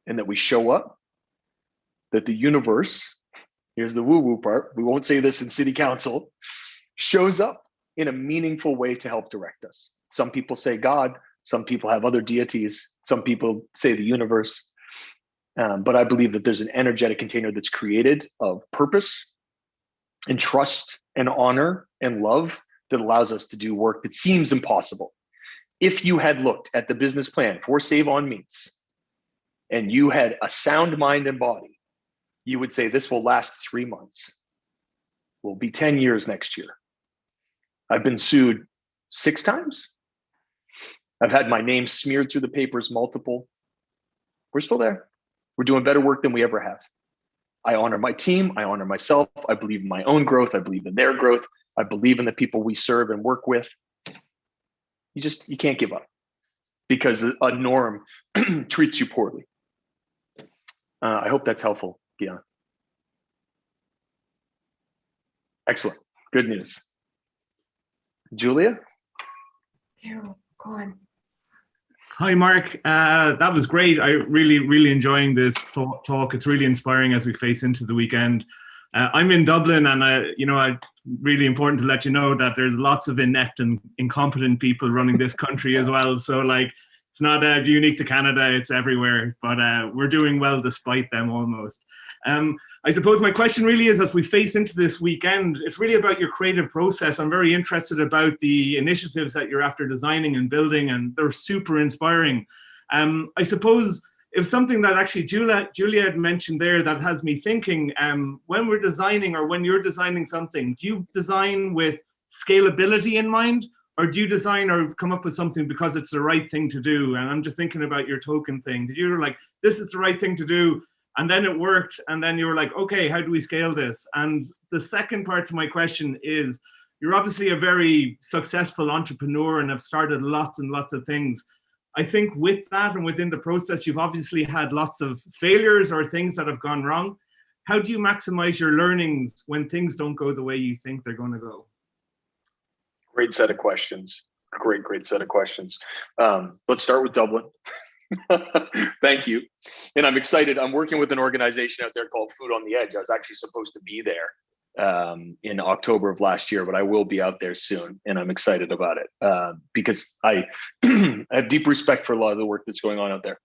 and that we show up, that the universe, here's the woo-woo part, we won't say this in city council, shows up in a meaningful way to help direct us. Some people say God, some people have other deities, some people say the universe. But I believe that there's an energetic container that's created of purpose and trust and honor and love that allows us to do work that seems impossible. If you had looked at the business plan for Save On Meats and you had a sound mind and body, you would say this will last 3 months. Will be 10 years next year. I've been sued 6 times. I've had my name smeared through the papers multiple. We're still there. We're doing better work than we ever have. I honor my team. I honor myself. I believe in my own growth. I believe in their growth. I believe in the people we serve and work with. You can't give up because a norm treats you poorly. I hope that's helpful, Gian. Excellent. Good news. Julia? Carol, go on. Hi, Mark. That was great. I really enjoying this talk. It's really inspiring as we face into the weekend. I'm in Dublin, and really important to let you know that there's lots of inept and incompetent people running this country as well. So it's not unique to Canada, it's everywhere, but we're doing well despite them almost. I suppose my question really is, as we face into this weekend, it's really about your creative process. I'm very interested about the initiatives that you're after designing and building, and they're super inspiring. I suppose if something that actually Julia had mentioned there that has me thinking, when we're designing or when you're designing something, do you design with scalability in mind, or do you design or come up with something because it's the right thing to do? And I'm just thinking about your token thing. Did you like, this is the right thing to do, and then it worked, and then you were like, okay, how do we scale this? And the second part to my question is, you're obviously a very successful entrepreneur and have started lots and lots of things. I think with that and within the process, you've obviously had lots of failures or things that have gone wrong. How do you maximize your learnings when things don't go the way you think they're going to go? Great set of questions. Great set of questions. Let's start with Dublin. Thank you. And I'm excited. I'm working with an organization out there called Food on the Edge. I was actually supposed to be there in October of last year, but I will be out there soon, and I'm excited about it because I have deep respect for a lot of the work that's going on out there.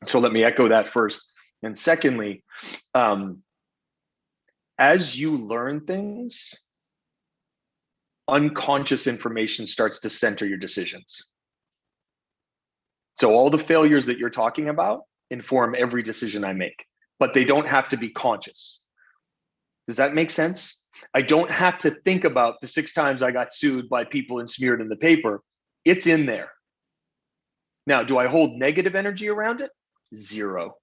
So let me echo that first. And secondly, as you learn things, unconscious information starts to center your decisions. So all the failures that you're talking about inform every decision I make, but they don't have to be conscious. Does that make sense? I don't have to think about the 6 times I got sued by people and smeared in the paper. It's in there. Now, do I hold negative energy around it? 0.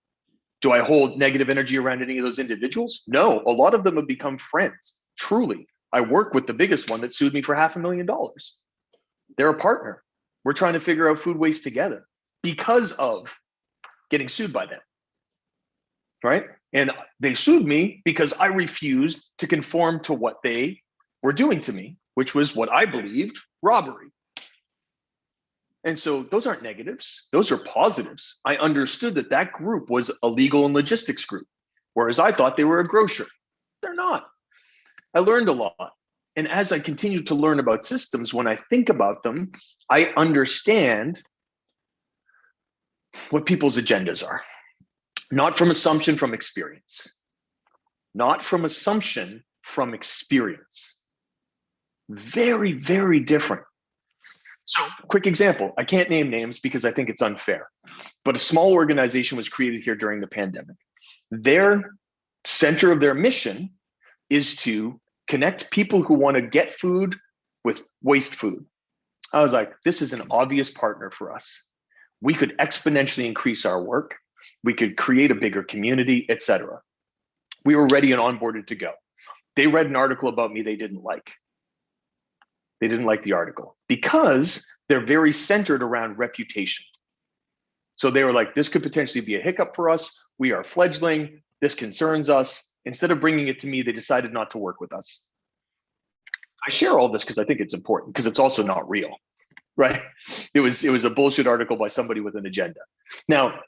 Do I hold negative energy around any of those individuals? No, a lot of them have become friends, truly. I work with the biggest one that sued me for $500,000. They're a partner. We're trying to figure out food waste together because of getting sued by them, right? And they sued me because I refused to conform to what they were doing to me, which was what I believed, robbery. And so those aren't negatives, those are positives. I understood that that group was a legal and logistics group, whereas I thought they were a grocer. They're not. I learned a lot. And as I continue to learn about systems, when I think about them, I understand what people's agendas are. Not from assumption, from experience. Not from assumption, from experience. Very, very different. So, quick example. I can't name names because I think it's unfair. But a small organization was created here during the pandemic. Their center of their mission is to connect people who want to get food with waste food. I was like, this is an obvious partner for us. We could exponentially increase our work. We could create a bigger community, etc. We were ready and onboarded to go. They read an article about me they didn't like. They didn't like the article because they're very centered around reputation. So they were like, this could potentially be a hiccup for us. We are fledgling. This concerns us. Instead of bringing it to me, they decided not to work with us. I share all this because I think it's important, because it's also not real, right? It was a bullshit article by somebody with an agenda. Now,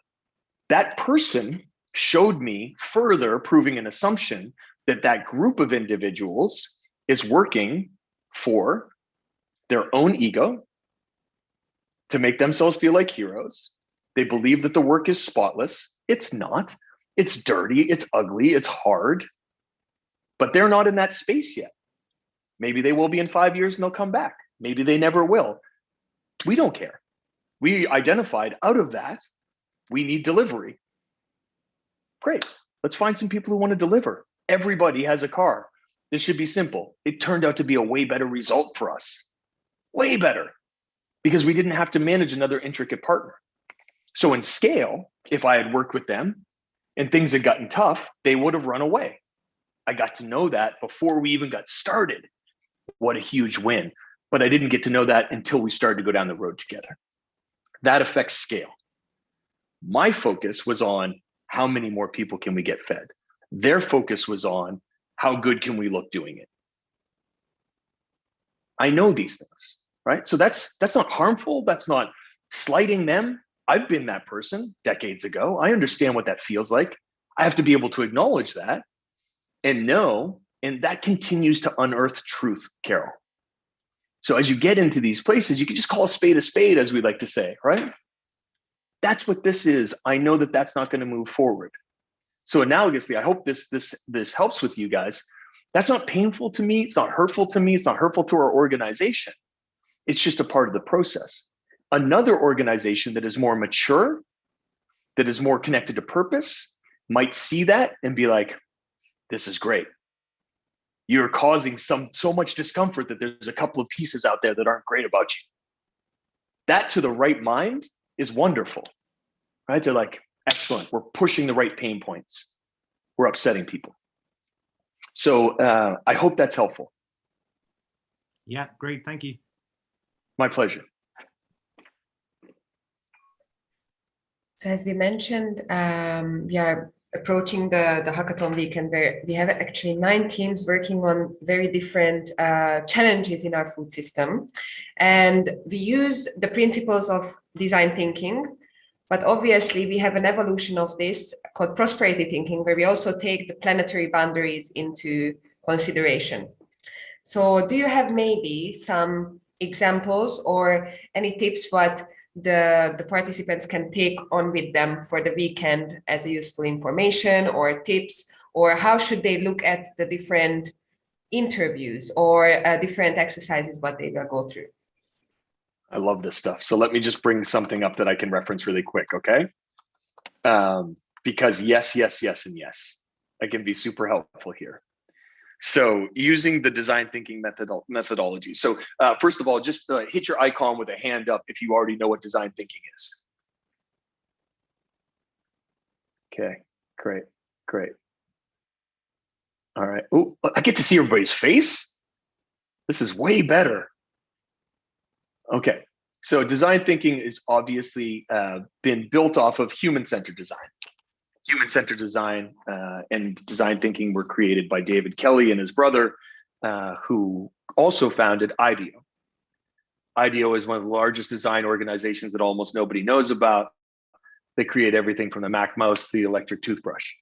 that person showed me further proving an assumption that that group of individuals is working for their own ego to make themselves feel like heroes. They believe that the work is spotless. It's not. It's dirty. It's ugly. It's hard. But they're not in that space yet. Maybe they will be in 5 years and they'll come back. Maybe they never will. We don't care. We identified out of that, we need delivery. Great. Let's find some people who want to deliver. Everybody has a car. This should be simple. It turned out to be a way better result for us. Way better. Because we didn't have to manage another intricate partner. So in scale, if I had worked with them and things had gotten tough, they would have run away. I got to know that before we even got started. What a huge win. But I didn't get to know that until we started to go down the road together. That affects scale. My focus was on how many more people can we get fed? Their focus was on how good can we look doing it? I know these things, right? So that's not harmful. That's not slighting them. I've been that person decades ago. I understand what that feels like. I have to be able to acknowledge that and know, and that continues to unearth truth, Carol. So as you get into these places, you can just call a spade, as we like to say, right? That's what this is. I know that that's not going to move forward. So analogously, I hope this helps with you guys. That's not painful to me. It's not hurtful to me. It's not hurtful to our organization. It's just a part of the process. Another organization that is more mature, that is more connected to purpose, might see that and be like, this is great. You're causing so much discomfort that there's a couple of pieces out there that aren't great about you. That, to the right mind, is wonderful, right? They're like, excellent. We're pushing the right pain points. We're upsetting people. So I hope that's helpful. Yeah, great. Thank you. My pleasure. So as we mentioned, we are approaching the hackathon weekend where we have actually 9 teams working on very different challenges in our food system. And we use the principles of design thinking, but obviously we have an evolution of this called prosperity thinking, where we also take the planetary boundaries into consideration. So do you have maybe some examples or any tips what the participants can take on with them for the weekend as a useful information or tips, or how should they look at the different interviews or different exercises what they will go through? I love this stuff. So let me just bring something up that I can reference really quick, okay? Because yes, and yes, I can be super helpful here. So using the design thinking methodology. So first of all, just hit your icon with a hand up if you already know what design thinking is. Okay, great. All right. Oh, I get to see everybody's face. This is way better. Okay, so design thinking is obviously been built off of human-centered design. Human-centered design and design thinking were created by David Kelly and his brother, who also founded IDEO. IDEO is one of the largest design organizations that almost nobody knows about. They create everything from the Mac mouse to the electric toothbrush.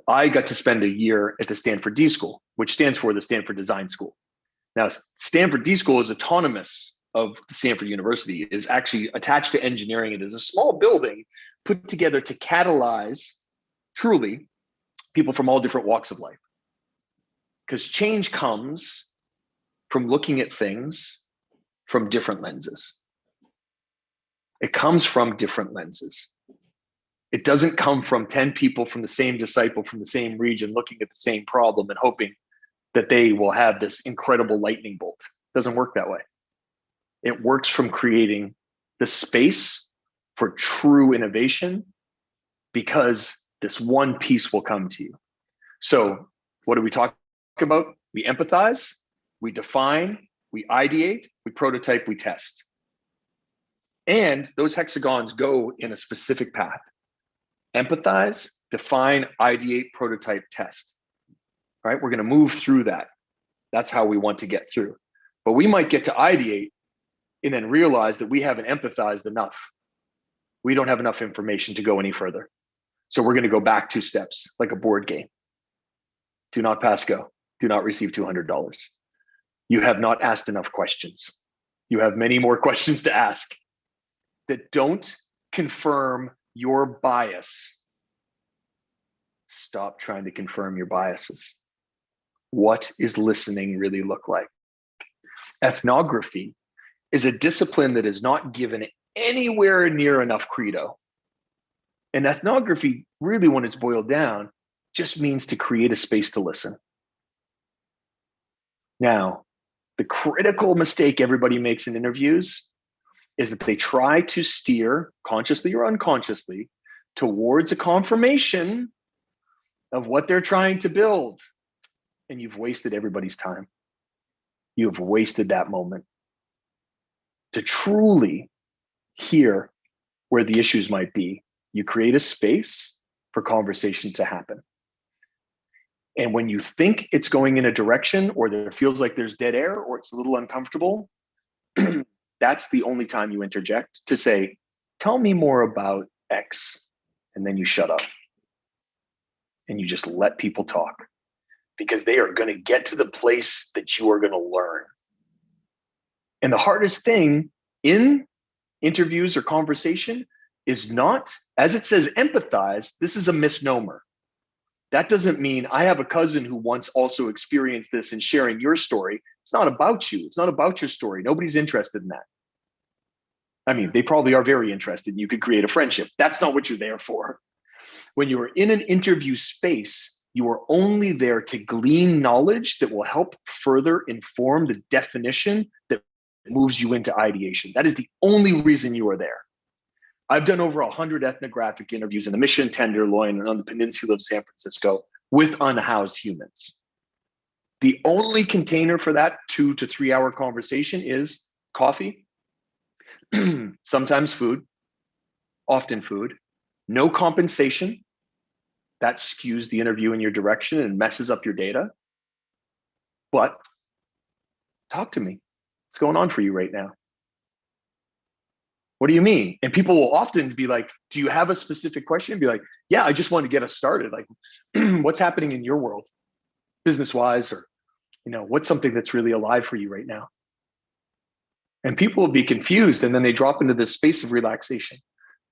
I got to spend a year at the Stanford D School, which stands for the Stanford Design School. Now, Stanford D School is autonomous of Stanford University. It is actually attached to engineering. It is a small building put together to catalyze, truly, people from all different walks of life. Because change comes from looking at things from different lenses. It comes from different lenses. It doesn't come from 10 people from the same disciple from the same region looking at the same problem and hoping that they will have this incredible lightning bolt. It doesn't work that way. It works from creating the space for true innovation, because this one piece will come to you. So what are we talking about, we empathize, we define, we ideate, we prototype, we test. And those hexagons go in a specific path. Empathize, define, ideate, prototype, test. All right, we're going to move through that. That's how we want to get through. But we might get to ideate and then realize that we haven't empathized enough. We don't have enough information to go any further. So we're going to go back 2 steps, like a board game. Do not pass go. Do not receive $200. You have not asked enough questions. You have many more questions to ask that don't confirm your bias. Stop trying to confirm your biases. What is listening really look like? Ethnography is a discipline that is not given anywhere near enough credo. And ethnography, really, when it's boiled down, just means to create a space to listen. Now, the critical mistake everybody makes in interviews is that they try to steer, consciously or unconsciously, towards a confirmation of what they're trying to build. And you've wasted everybody's time. You have wasted that moment. To truly hear where the issues might be, you create a space for conversation to happen. And when you think it's going in a direction, or there feels like there's dead air, or it's a little uncomfortable, that's the only time you interject to say, tell me more about X. And then you shut up. And you just let people talk, because they are going to get to the place that you are going to learn. And the hardest thing in interviews or conversation is not, as it says, empathize. This is a misnomer. That doesn't mean I have a cousin who once also experienced this and sharing your story. It's not about you. It's not about your story. Nobody's interested in that. I mean, they probably are very interested. You could create a friendship. That's not what you're there for. When you are in an interview space, you are only there to glean knowledge that will help further inform the definition that moves you into ideation. That is the only reason you are there. I've done over 100 ethnographic interviews in the Mission Tenderloin and on the peninsula of San Francisco with unhoused humans. The only container for that 2 to 3 hour conversation is coffee, sometimes food, often food, no compensation. That skews the interview in your direction and messes up your data. But talk to me. What's going on for you right now? What do you mean? And people will often be like, do you have a specific question? Be like, yeah, I just want to get us started. Like, what's happening in your world, business-wise, or, what's something that's really alive for you right now? And people will be confused, and then they drop into this space of relaxation.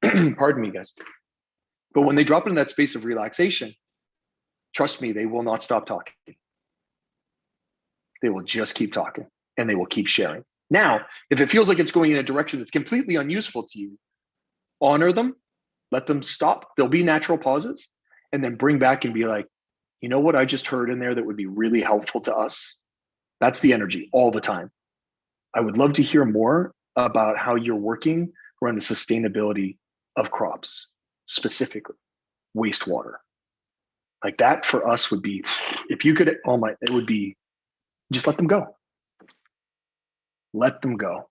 Pardon me, guys. But when they drop into that space of relaxation, trust me, they will not stop talking. They will just keep talking, and they will keep sharing. Now, if it feels like it's going in a direction that's completely unuseful to you, honor them, let them stop. There'll be natural pauses, and then bring back and be like, you know what I just heard in there that would be really helpful to us? That's the energy all the time. I would love to hear more about how you're working around the sustainability of crops, specifically wastewater. Like that for us would be, if you could, it would be, just let them go. Let them go.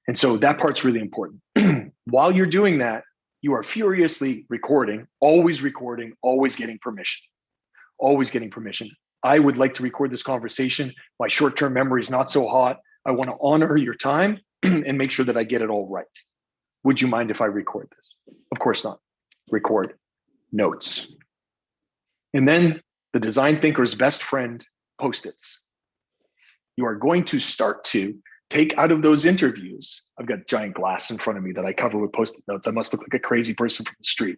And so that part's really important. While you're doing that, you are furiously recording, always getting permission, always getting permission. I would like to record this conversation. My short-term memory is not so hot. I want to honor your time and make sure that I get it all right. Would you mind if I record this? Of course not. Record notes. And then the design thinker's best friend, Post-its. You are going to start to take out of those interviews. I've got giant glass in front of me that I cover with Post-it notes. I must look like a crazy person from the street.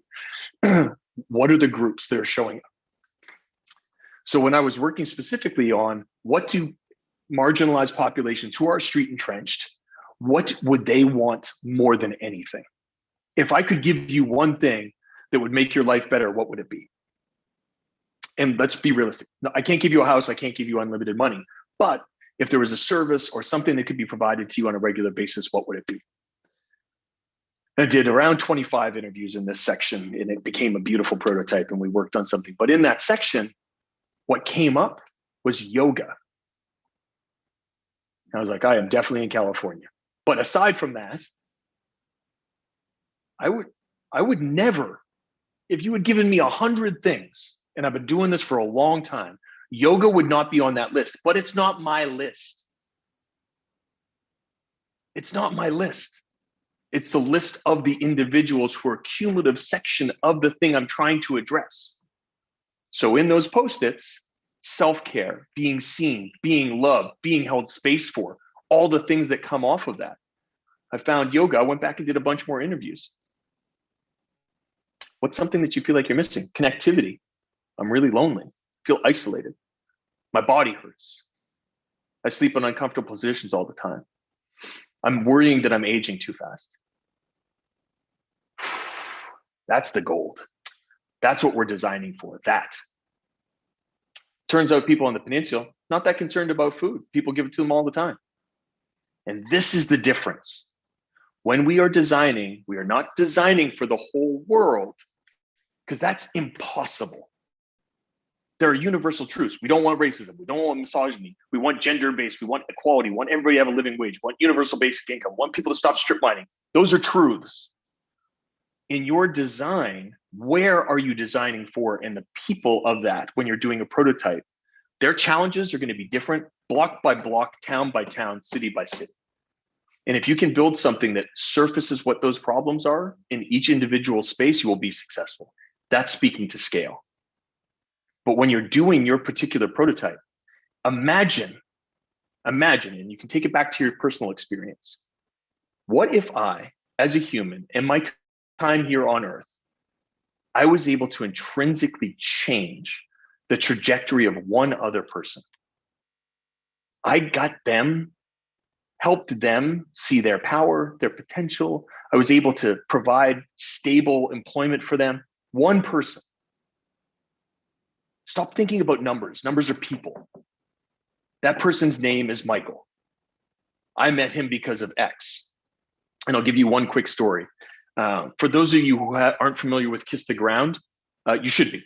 What are the groups that are showing up? So when I was working specifically on what do marginalized populations who are street entrenched, what would they want more than anything? If I could give you one thing that would make your life better, what would it be? And let's be realistic. No, I can't give you a house. I can't give you unlimited money. But if there was a service or something that could be provided to you on a regular basis, what would it be? I did around 25 interviews in this section, and it became a beautiful prototype, and we worked on something. But in that section, what came up was yoga. I was like, I am definitely in California. But aside from that, I would never, if you had given me 100 things, and I've been doing this for a long time, yoga would not be on that list, but it's not my list. It's not my list. It's the list of the individuals who are a cumulative section of the thing I'm trying to address. So in those Post-its, self-care, being seen, being loved, being held space for, all the things that come off of that. I found yoga. I went back and did a bunch more interviews. What's something that you feel like you're missing? Connectivity. I'm really lonely, feel isolated. My body hurts. I sleep in uncomfortable positions all the time. I'm worrying that I'm aging too fast. That's the gold. That's what we're designing for, that. Turns out people on the peninsula, not that concerned about food. People give it to them all the time. And this is the difference. When we are designing, we are not designing for the whole world, because that's impossible. There are universal truths. We don't want racism. We don't want misogyny. We want gender-based. We want equality. We want everybody to have a living wage. We want universal basic income. We want people to stop strip mining. Those are truths. In your design, where are you designing for, and the people of that when you're doing a prototype? Their challenges are going to be different, block by block, town by town, city by city. And if you can build something that surfaces what those problems are in each individual space, you will be successful. That's speaking to scale. But when you're doing your particular prototype, imagine, and you can take it back to your personal experience. What if I, as a human, in my time here on Earth, I was able to intrinsically change the trajectory of one other person? I got them, helped them see their power, their potential. I was able to provide stable employment for them. One person. Stop thinking about numbers. Numbers are people. That person's name is Michael. I met him because of X. And I'll give you one quick story. For those of you who aren't familiar with Kiss the Ground, you should be.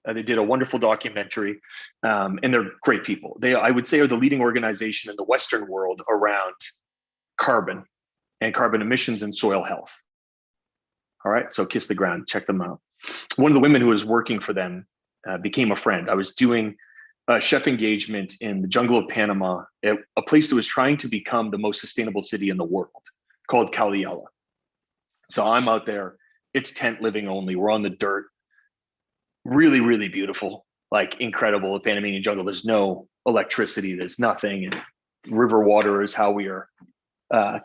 They did a wonderful documentary, and they're great people. They, I would say, are the leading organization in the Western world around carbon and carbon emissions and soil health. All right, so Kiss the Ground, check them out. One of the women who was working for them became a friend. I was doing a chef engagement in the jungle of Panama, at a place that was trying to become the most sustainable city in the world, called Caliella. So I'm out there, it's tent living only, we're on the dirt. Really, really beautiful, like incredible. The Panamanian jungle, there's no electricity, there's nothing. And river water is how we are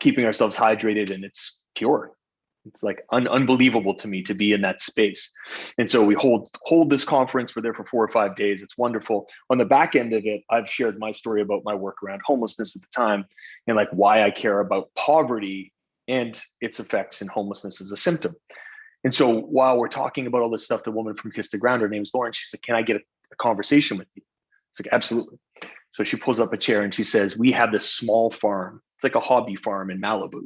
keeping ourselves hydrated, and it's pure. It's like unbelievable to me to be in that space. And so we hold this conference. We're there for 4 or 5 days. It's wonderful. On the back end of it, I've shared my story about my work around homelessness at the time, and like why I care about poverty and its effects in homelessness as a symptom. And so while we're talking about all this stuff, the woman from Kiss the Ground, her name's Lauren, she said, can I get a conversation with you? It's like, absolutely. So she pulls up a chair and she says, we have this small farm. It's like a hobby farm in Malibu.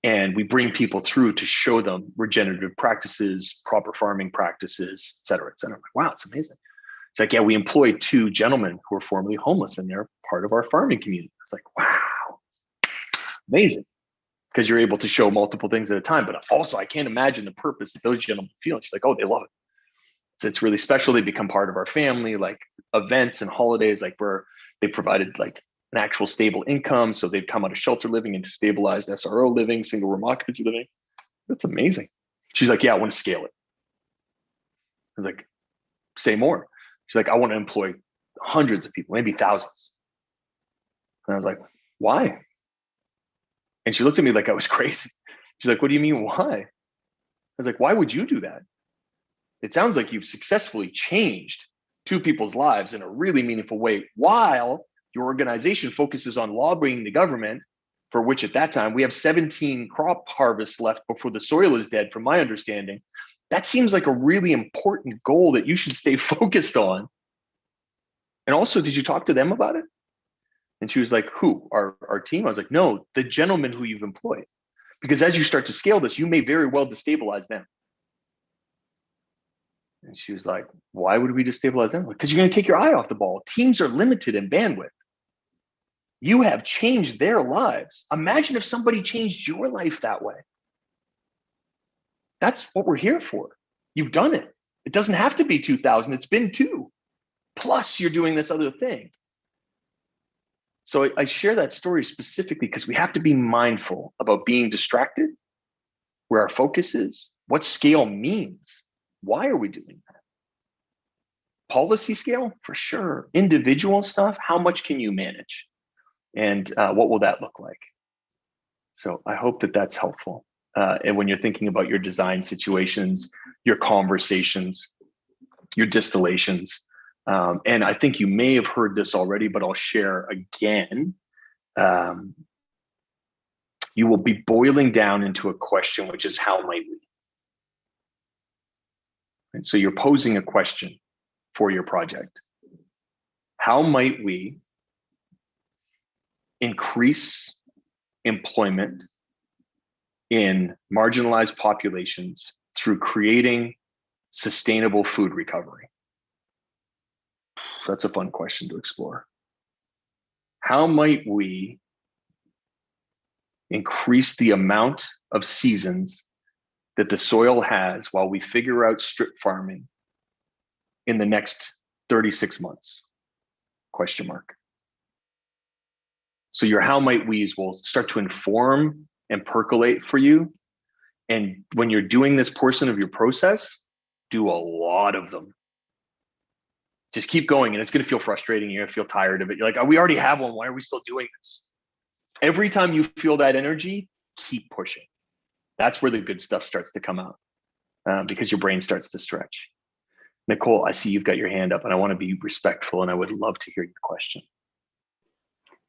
And we bring people through to show them regenerative practices, proper farming practices, et cetera, et cetera. I'm like, wow, it's amazing. It's like, yeah, we employed 2 gentlemen who were formerly homeless, and they're part of our farming community. It's like, wow, amazing. Because you're able to show multiple things at a time. But also, I can't imagine the purpose that those gentlemen feel. She's like, oh, they love it. So it's really special. They become part of our family, like events and holidays, like where they provided like an actual stable income. So they'd come out of shelter living into stabilized SRO living, single room occupancy living. That's amazing. She's like, yeah, I want to scale it. I was like, say more. She's like, I want to employ hundreds of people, maybe thousands. And I was like, why? And she looked at me like I was crazy. She's like, what do you mean, why? I was like, why would you do that? It sounds like you've successfully changed 2 people's lives in a really meaningful way, while your organization focuses on lobbying the government, for which at that time we have 17 crop harvests left before the soil is dead, from my understanding. That seems like a really important goal that you should stay focused on. And also, did you talk to them about it? And she was like, who? Our team? I was like, no, the gentleman who you've employed. Because as you start to scale this, you may very well destabilize them. And she was like, why would we destabilize them? Because you're going to take your eye off the ball. Teams are limited in bandwidth. You have changed their lives. Imagine if somebody changed your life that way. That's what we're here for. You've done it. It doesn't have to be 2,000. It's been 2. Plus you're doing this other thing. So I share that story specifically because we have to be mindful about being distracted, where our focus is, what scale means. Why are we doing that? Policy scale, for sure. Individual stuff, how much can you manage? And what will that look like? So I hope that that's helpful. And when you're thinking about your design situations, your conversations, your distillations, and I think you may have heard this already, but I'll share again. You will be boiling down into a question, which is how might we? And so you're posing a question for your project. How might we increase employment in marginalized populations through creating sustainable food recovery? That's a fun question to explore. How might we increase the amount of seasons that the soil has while we figure out strip farming in the next 36 months? Question mark. So your how might we's will start to inform and percolate for you. And when you're doing this portion of your process, do a lot of them. Just keep going, and it's going to feel frustrating. You're going to feel tired of it. You're like, oh, we already have one. Why are we still doing this? Every time you feel that energy, keep pushing. That's where the good stuff starts to come out, because your brain starts to stretch. Nicole, I see you've got your hand up, and I want to be respectful, and I would love to hear your question.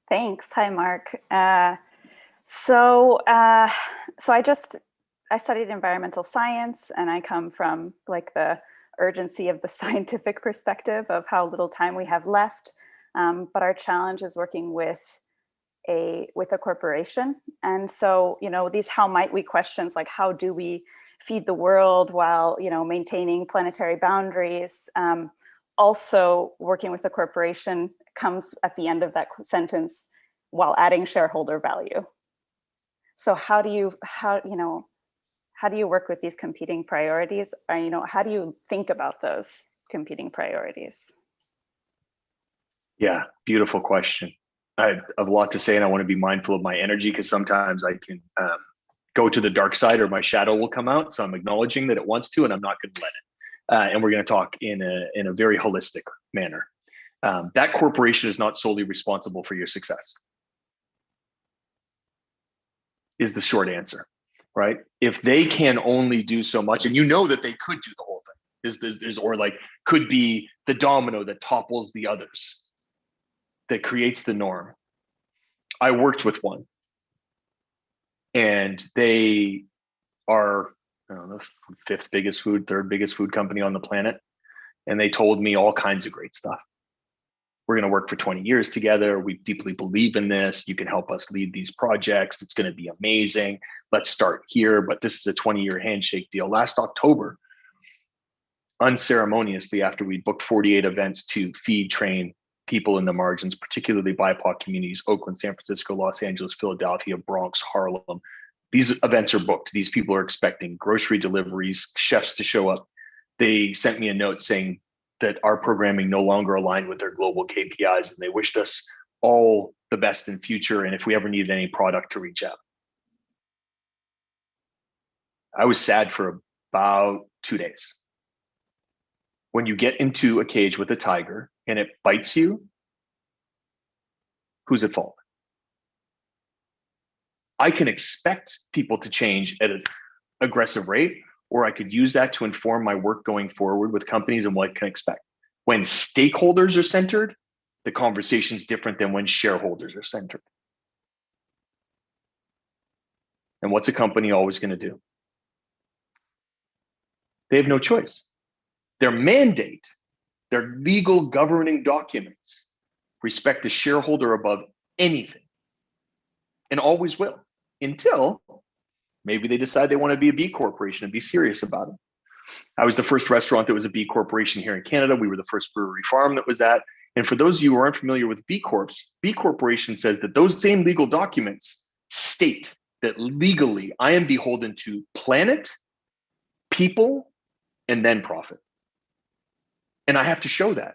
Thanks. Hi, Mark. So I studied environmental science, and I come from like the urgency of the scientific perspective of how little time we have left. But our challenge is working with a corporation. And so, these how might we questions, like how do we feed the world while, maintaining planetary boundaries, also working with a corporation comes at the end of that sentence while adding shareholder value. So how do you work with these competing priorities? Or, how do you think about those competing priorities? Yeah, beautiful question. I have a lot to say, and I want to be mindful of my energy because sometimes I can go to the dark side or my shadow will come out. So I'm acknowledging that it wants to, and I'm not going to let it. And we're going to talk in a very holistic manner. That corporation is not solely responsible for your success, is the short answer, right? If they can only do so much, and that they could do the whole thing, or like could be the domino that topples the others, that creates the norm. I worked with one, and they are, I don't know, third biggest food company on the planet. And they told me all kinds of great stuff. We're going to work for 20 years together. We deeply believe in this. You can help us lead these projects. It's going to be amazing. Let's start here. But this is a 20-year handshake deal. Last October, unceremoniously, after we booked 48 events to feed, train people in the margins, particularly BIPOC communities, Oakland, San Francisco, Los Angeles, Philadelphia, Bronx, Harlem. These events are booked. These people are expecting grocery deliveries, chefs to show up. They sent me a note saying that our programming no longer aligned with their global KPIs, and they wished us all the best in future, and if we ever needed any product, to reach out. I was sad for about 2 days. When you get into a cage with a tiger and it bites you, who's at fault? I can expect people to change at an aggressive rate, or I could use that to inform my work going forward with companies and what I can expect. When stakeholders are centered, the conversation is different than when shareholders are centered. And what's a company always going to do? They have no choice. Their mandate, their legal governing documents, respect the shareholder above anything, and always will, until maybe they decide they want to be a B corporation and be serious about it. I was the first restaurant that was a B Corporation here in Canada. We were the first brewery farm that was that. And for those of you who aren't familiar with B Corps, B Corporation says that those same legal documents state that legally I am beholden to planet, people, and then profit. And I have to show that.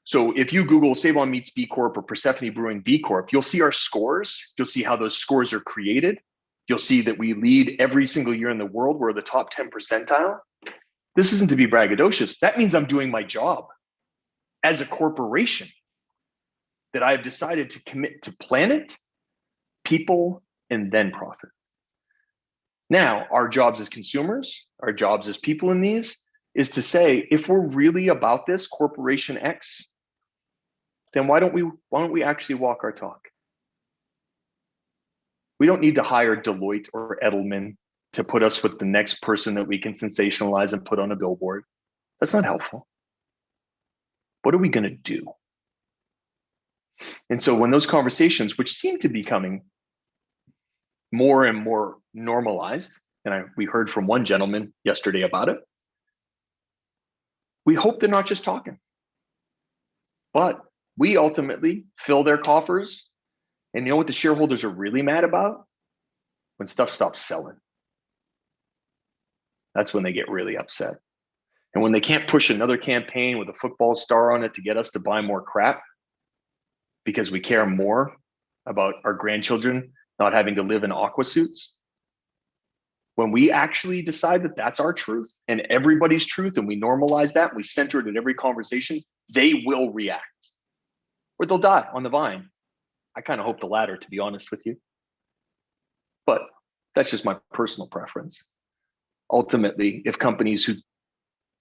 So if you Google Save On Meats B Corp or Persephone Brewing B Corp, you'll see our scores. You'll see how those scores are created. You'll see that we lead every single year in the world. We're the top 10 percentile. This isn't to be braggadocious. That means I'm doing my job as a corporation, that I've decided to commit to planet, people, and then profit. Now, our jobs as consumers, our jobs as people in these, is to say, if we're really about this, Corporation X, then why don't we actually walk our talk? We don't need to hire Deloitte or Edelman to put us with the next person that we can sensationalize and put on a billboard. That's not helpful. What are we going to do? And so when those conversations, which seem to be becoming more and more normalized, and we heard from one gentleman yesterday about it, we hope they're not just talking, but we ultimately fill their coffers. And you know what the shareholders are really mad about? When stuff stops selling. That's when they get really upset. And when they can't push another campaign with a football star on it to get us to buy more crap because we care more about our grandchildren not having to live in aqua suits. When we actually decide that that's our truth and everybody's truth, and we normalize that, and we center it in every conversation, they will react or they'll die on the vine. I kind of hope the latter, to be honest with you. But that's just my personal preference. Ultimately, if companies who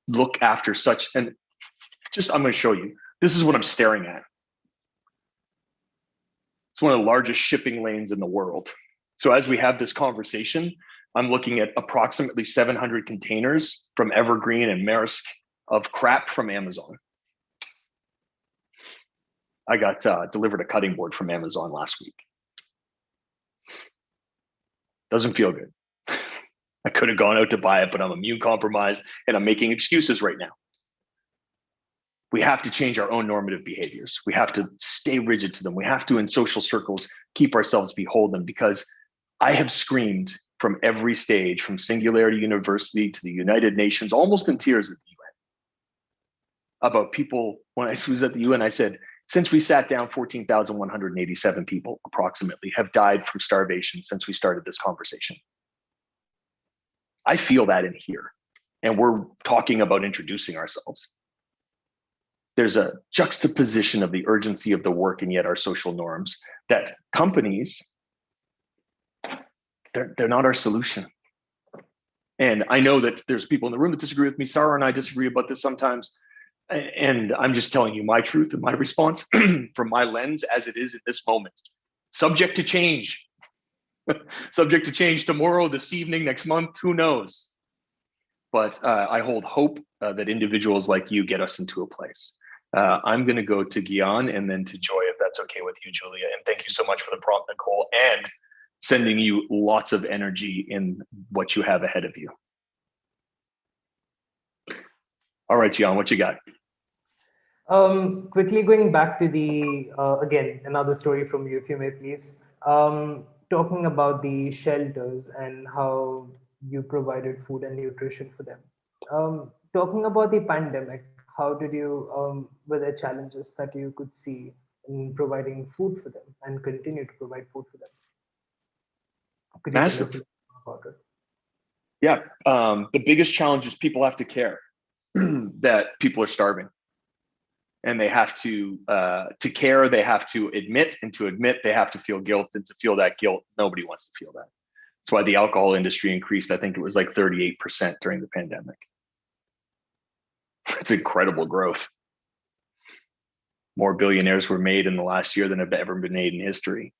look after such, and I'm going to show you, this is what I'm staring at. It's one of the largest shipping lanes in the world. So as we have this conversation, I'm looking at approximately 700 containers from Evergreen and Maersk of crap from Amazon. I got delivered a cutting board from Amazon last week. Doesn't feel good. I could have gone out to buy it, but I'm immune compromised and I'm making excuses right now. We have to change our own normative behaviors. We have to stay rigid to them. We have to, in social circles, keep ourselves beholden, because I have screamed from every stage, from Singularity University to the United Nations, almost in tears at the UN, about people. When I was at the UN, I said, since we sat down, 14,187 people approximately have died from starvation since we started this conversation. I feel that in here, and we're talking about introducing ourselves. There's a juxtaposition of the urgency of the work and yet our social norms that companies, they're not our solution. And I know that there's people in the room that disagree with me. Sarah and I disagree about this sometimes. And I'm just telling you my truth and my response from my lens as it is at this moment. Subject to change. Subject to change tomorrow, this evening, next month, who knows? But I hold hope that individuals like you get us into a place. I'm going to go to Guion and then to Joy, if that's okay with you, Julia. And thank you so much for the prompt, Nicole, and sending you lots of energy in what you have ahead of you. All right, Guion, what you got? Quickly going back to the, again, another story from you, if you may please. Talking about the shelters and how you provided food and nutrition for them. Talking about the pandemic, how did you, were there challenges that you could see in providing food for them and continue to provide food for them? Could you tell us a little about it? Yeah, the biggest challenge is people have to care that people are starving. And they have to care, they have to admit, and to admit, they have to feel guilt, and to feel that guilt, nobody wants to feel that. That's why the alcohol industry increased. I think it was like 38% during the pandemic. That's incredible growth. More billionaires were made in the last year than have ever been made in history,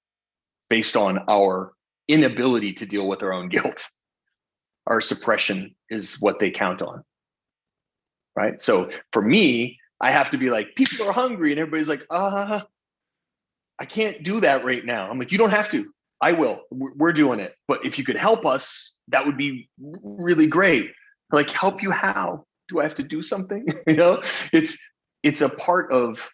based on our inability to deal with our own guilt. Our suppression is what they count on, right? So for me, I have to be like, people are hungry, and everybody's like, I can't do that right now. I'm like, you don't have to. I will. We're doing it. But if you could help us, that would be really great. Like, help you how? Do I have to do something? It's a part of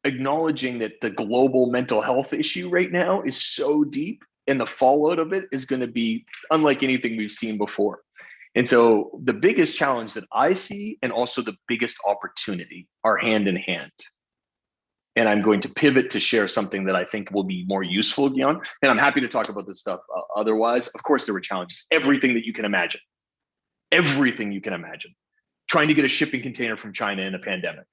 acknowledging that the global mental health issue right now is so deep, and the fallout of it is going to be unlike anything we've seen before. And so the biggest challenge that I see, and also the biggest opportunity, are hand in hand. And I'm going to pivot to share something that I think will be more useful, Guion. And I'm happy to talk about this stuff otherwise. Of course, there were challenges, everything that you can imagine. Everything you can imagine. Trying to get a shipping container from China in a pandemic.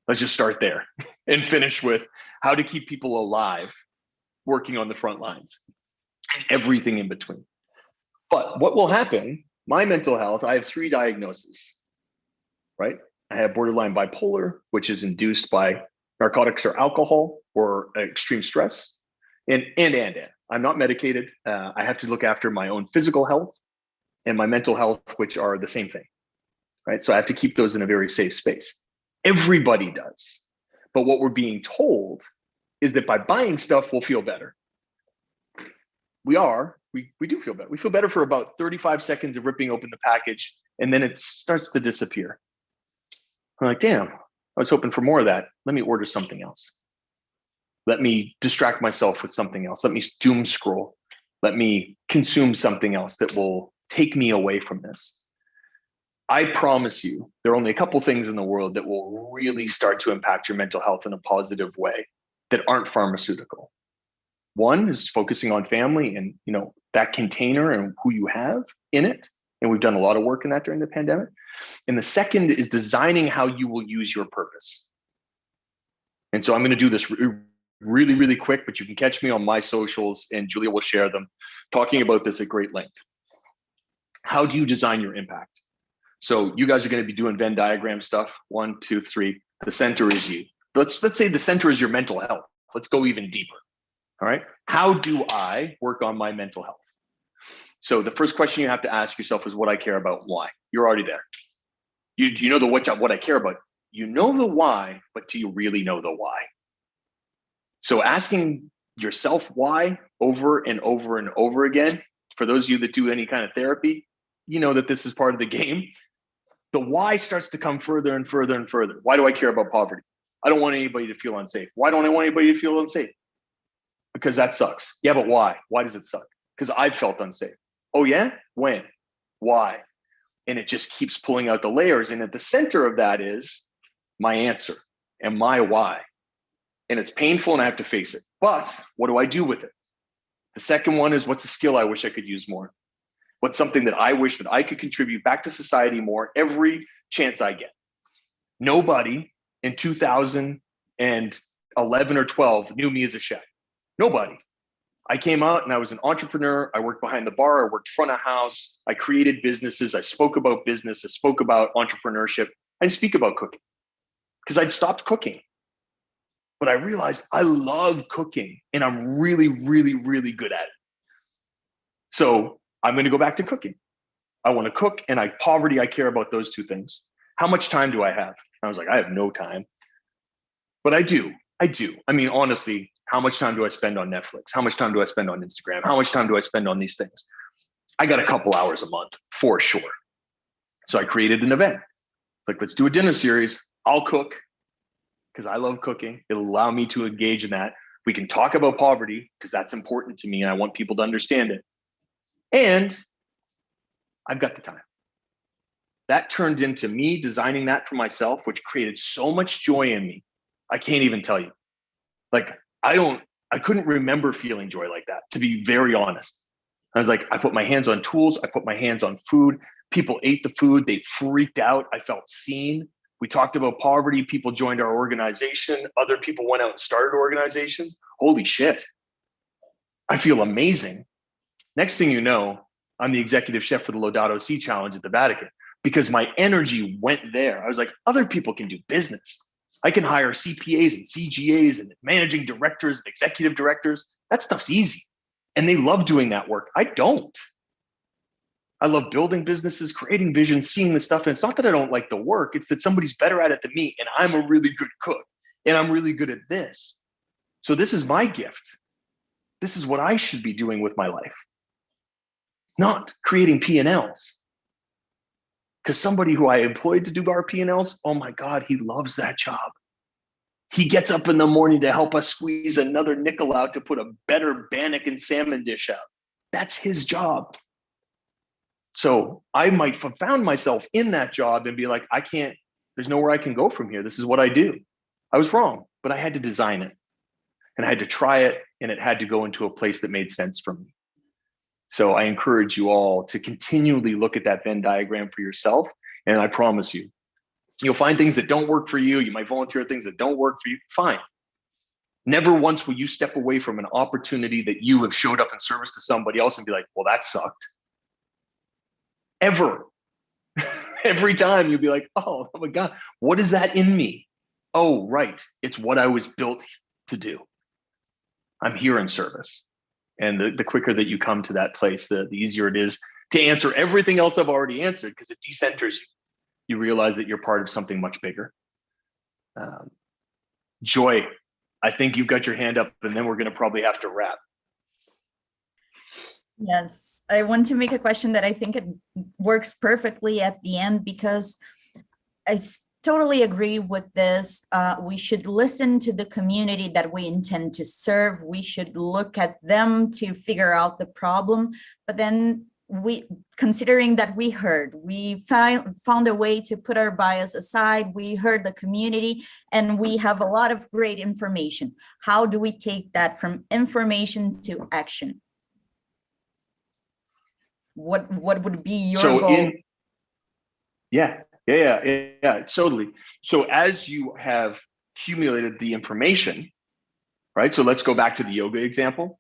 Let's just start there and finish with how to keep people alive working on the front lines and everything in between. But what will happen, my mental health, I have 3 diagnoses, right? I have borderline bipolar, which is induced by narcotics or alcohol or extreme stress, and. I'm not medicated. I have to look after my own physical health and my mental health, which are the same thing, right? So I have to keep those in a very safe space. Everybody does. But what we're being told is that by buying stuff, we'll feel better. We do feel better. We feel better for about 35 seconds of ripping open the package, and then it starts to disappear. I'm like, damn, I was hoping for more of that. Let me order something else. Let me distract myself with something else. Let me doom scroll. Let me consume something else that will take me away from this. I promise you, there are only a couple things in the world that will really start to impact your mental health in a positive way that aren't pharmaceutical. One is focusing on family and that container and who you have in it. And we've done a lot of work in that during the pandemic. And the second is designing how you will use your purpose. And so I'm going to do this really, really quick, but you can catch me on my socials and Julia will share them, talking about this at great length. How do you design your impact? So you guys are going to be doing Venn diagram stuff. 1, 2, 3. The center is you. Let's say the center is your mental health. Let's go even deeper. All right. How do I work on my mental health? So the first question you have to ask yourself is what I care about, why. You're already there. You know the what I care about. You know the why, but do you really know the why? So asking yourself why over and over and over again, for those of you that do any kind of therapy, you know that this is part of the game. The why starts to come further and further and further. Why do I care about poverty? I don't want anybody to feel unsafe. Why don't I want anybody to feel unsafe? Because that sucks. Yeah, but why? Why does it suck? Because I've felt unsafe. Oh yeah? When? Why? And it just keeps pulling out the layers. And at the center of that is my answer and my why. And it's painful and I have to face it. But what do I do with it? The second one is, what's a skill I wish I could use more? What's something that I wish that I could contribute back to society more every chance I get? Nobody in 2011 or 12 knew me as a chef. Nobody. I came out and I was an entrepreneur. I worked behind the bar. I worked front of house. I created businesses. I spoke about business. I spoke about entrepreneurship. I didn't speak about cooking because I'd stopped cooking. But I realized I love cooking and I'm really, really, really good at it. So I'm going to go back to cooking. I want to cook and poverty. I care about those 2 things. How much time do I have? I was like, I have no time, but I do. I mean, honestly, how much time do I spend on Netflix? How much time do I spend on Instagram? How much time do I spend on these things? I got a couple hours a month for sure. So I created an event. Like, let's do a dinner series. I'll cook because I love cooking. It'll allow me to engage in that. We can talk about poverty because that's important to me and I want people to understand it. And I've got the time. That turned into me designing that for myself, which created so much joy in me. I can't even tell you. Like, I couldn't remember feeling joy like that, to be very honest. I was like, I put my hands on tools. I put my hands on food. People ate the food. They freaked out. I felt seen. We talked about poverty. People joined our organization. Other people went out and started organizations. Holy shit. I feel amazing. Next thing you know, I'm the executive chef for the Laudato Si Challenge at the Vatican because my energy went there. I was like, other people can do business. I can hire CPAs and CGAs and managing directors and executive directors. That stuff's easy. And they love doing that work. I don't. I love building businesses, creating vision, seeing the stuff. And it's not that I don't like the work. It's that somebody's better at it than me. And I'm a really good cook. And I'm really good at this. So this is my gift. This is what I should be doing with my life. Not creating P&Ls. Because somebody who I employed to do our P&Ls, oh my God, he loves that job. He gets up in the morning to help us squeeze another nickel out to put a better bannock and salmon dish out. That's his job. So I might have found myself in that job and be like, I can't, there's nowhere I can go from here. This is what I do. I was wrong, but I had to design it and I had to try it, and it had to go into a place that made sense for me. So I encourage you all to continually look at that Venn diagram for yourself. And I promise you, you'll find things that don't work for you. You might volunteer things that don't work for you. Fine. Never once will you step away from an opportunity that you have showed up in service to somebody else and be like, well, that sucked. Ever. Every time you'll be like, oh my God, what is that in me? Oh, right. It's what I was built to do. I'm here in service. And the quicker that you come to that place, the easier it is to answer everything else I've already answered, because it decenters you. You realize that you're part of something much bigger. Joy, I think you've got your hand up, and then we're going to probably have to wrap. Yes, I want to make a question that I think it works perfectly at the end, because I totally agree with this. We should listen to the community that we intend to serve. We should look at them to figure out the problem, but then considering that we found a way to put our bias aside, we heard the community, and we have a lot of great information. How do we take that from information to action? What would be your goal? Yeah, totally. So as you have accumulated the information, right? So let's go back to the yoga example.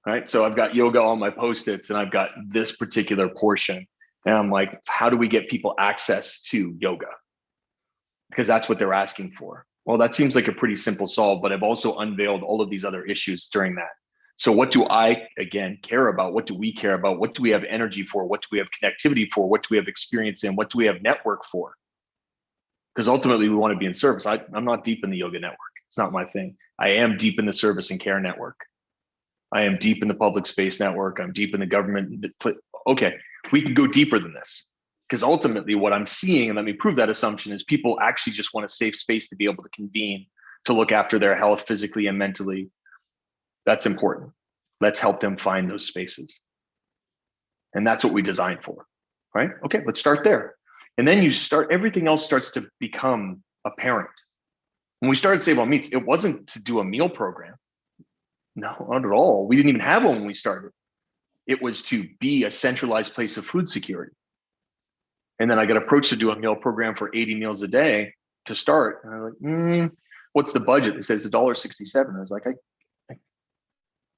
Right. So I've got yoga on my Post-its, and I've got this particular portion. And I'm like, how do we get people access to yoga? Because that's what they're asking for. Well, that seems like a pretty simple solve, but I've also unveiled all of these other issues during that. So what do I, again, care about? What do we care about? What do we have energy for? What do we have connectivity for? What do we have experience in? What do we have network for? Because ultimately we want to be in service. I'm not deep in the yoga network. It's not my thing. I am deep in the service and care network. I am deep in the public space network. I'm deep in the government. Okay, we can go deeper than this, because ultimately what I'm seeing, and let me prove that assumption, is people actually just want a safe space to be able to convene, to look after their health physically and mentally. That's important. Let's help them find those spaces. And that's what we designed for, right? Okay, let's start there. And then everything else starts to become apparent. When we started Save on Meats, it wasn't to do a meal program. No, not at all. We didn't even have one when we started. It was to be a centralized place of food security. And then I got approached to do a meal program for 80 meals a day to start. And I was like, what's the budget? It says $1.67. I was like,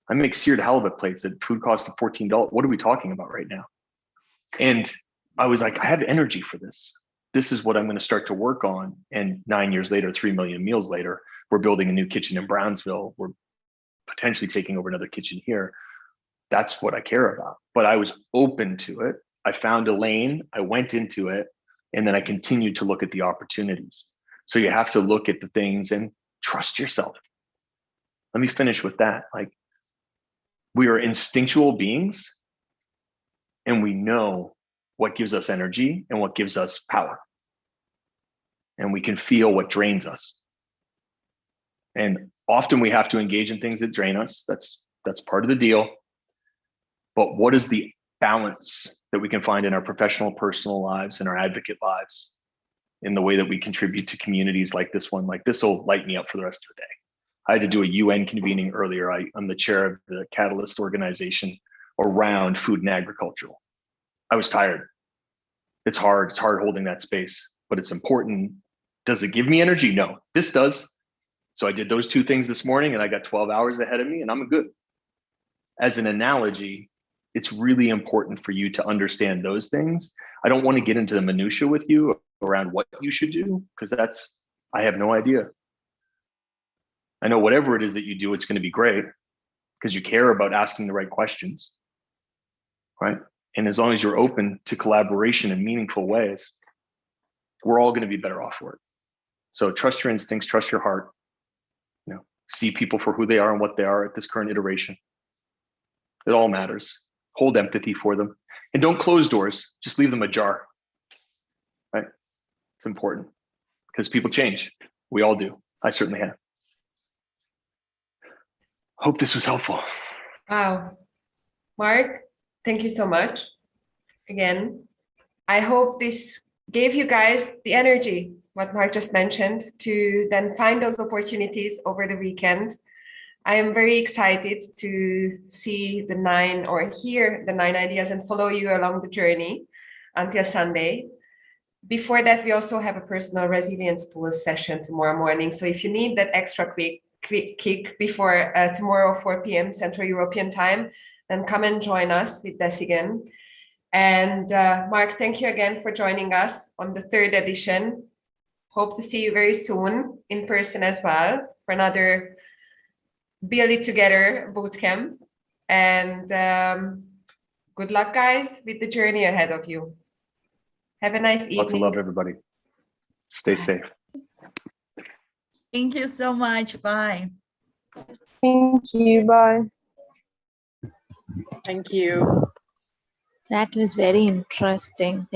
I make seared halibut plates at food cost of $14. What are we talking about right now? And I was like, I have energy for this. This is what I'm going to start to work on. And 9 years later, 3 million meals later, we're building a new kitchen in Brownsville. We're potentially taking over another kitchen here. That's what I care about. But I was open to it. I found a lane, I went into it, and then I continued to look at the opportunities. So you have to look at the things and trust yourself. Let me finish with that. Like, we are instinctual beings, and we know what gives us energy and what gives us power. And we can feel what drains us. And often we have to engage in things that drain us. That's part of the deal. But what is the balance that we can find in our professional, personal lives and our advocate lives, in the way that we contribute to communities like this one? Like, this will light me up for the rest of the day. I had to do a UN convening earlier. I'm the chair of the Catalyst organization around food and agricultural. I was tired. It's hard. It's hard holding that space, but it's important. Does it give me energy? No, this does. So I did those two things this morning, and I got 12 hours ahead of me, and I'm good. As an analogy, it's really important for you to understand those things. I don't want to get into the minutia with you around what you should do, because I have no idea. I know whatever it is that you do, it's going to be great, because you care about asking the right questions, right? And as long as you're open to collaboration in meaningful ways, we're all going to be better off for it. So trust your instincts, trust your heart. See people for who they are and what they are at this current iteration. It all matters. Hold empathy for them. And don't close doors, just leave them ajar. It's important because people change. We all do. I certainly have. Hope this was helpful. Wow. Mark, thank you so much. Again, I hope this gave you guys the energy, what Mark just mentioned, to then find those opportunities over the weekend. I am very excited to see the 9 or hear the 9 ideas and follow you along the journey until Sunday. Before that, we also have a personal resilience tools session tomorrow morning. So if you need that extra quick kick before tomorrow, 4 p.m. Central European time, then come and join us with Desigan. And Mark, thank you again for joining us on the 3rd edition. Hope to see you very soon in person as well for another Build It Together bootcamp. And good luck, guys, with the journey ahead of you. Have a nice evening. Lots of love, everybody. Stay safe. Thank you so much. Bye. Thank you. Bye. Thank you. That was very interesting.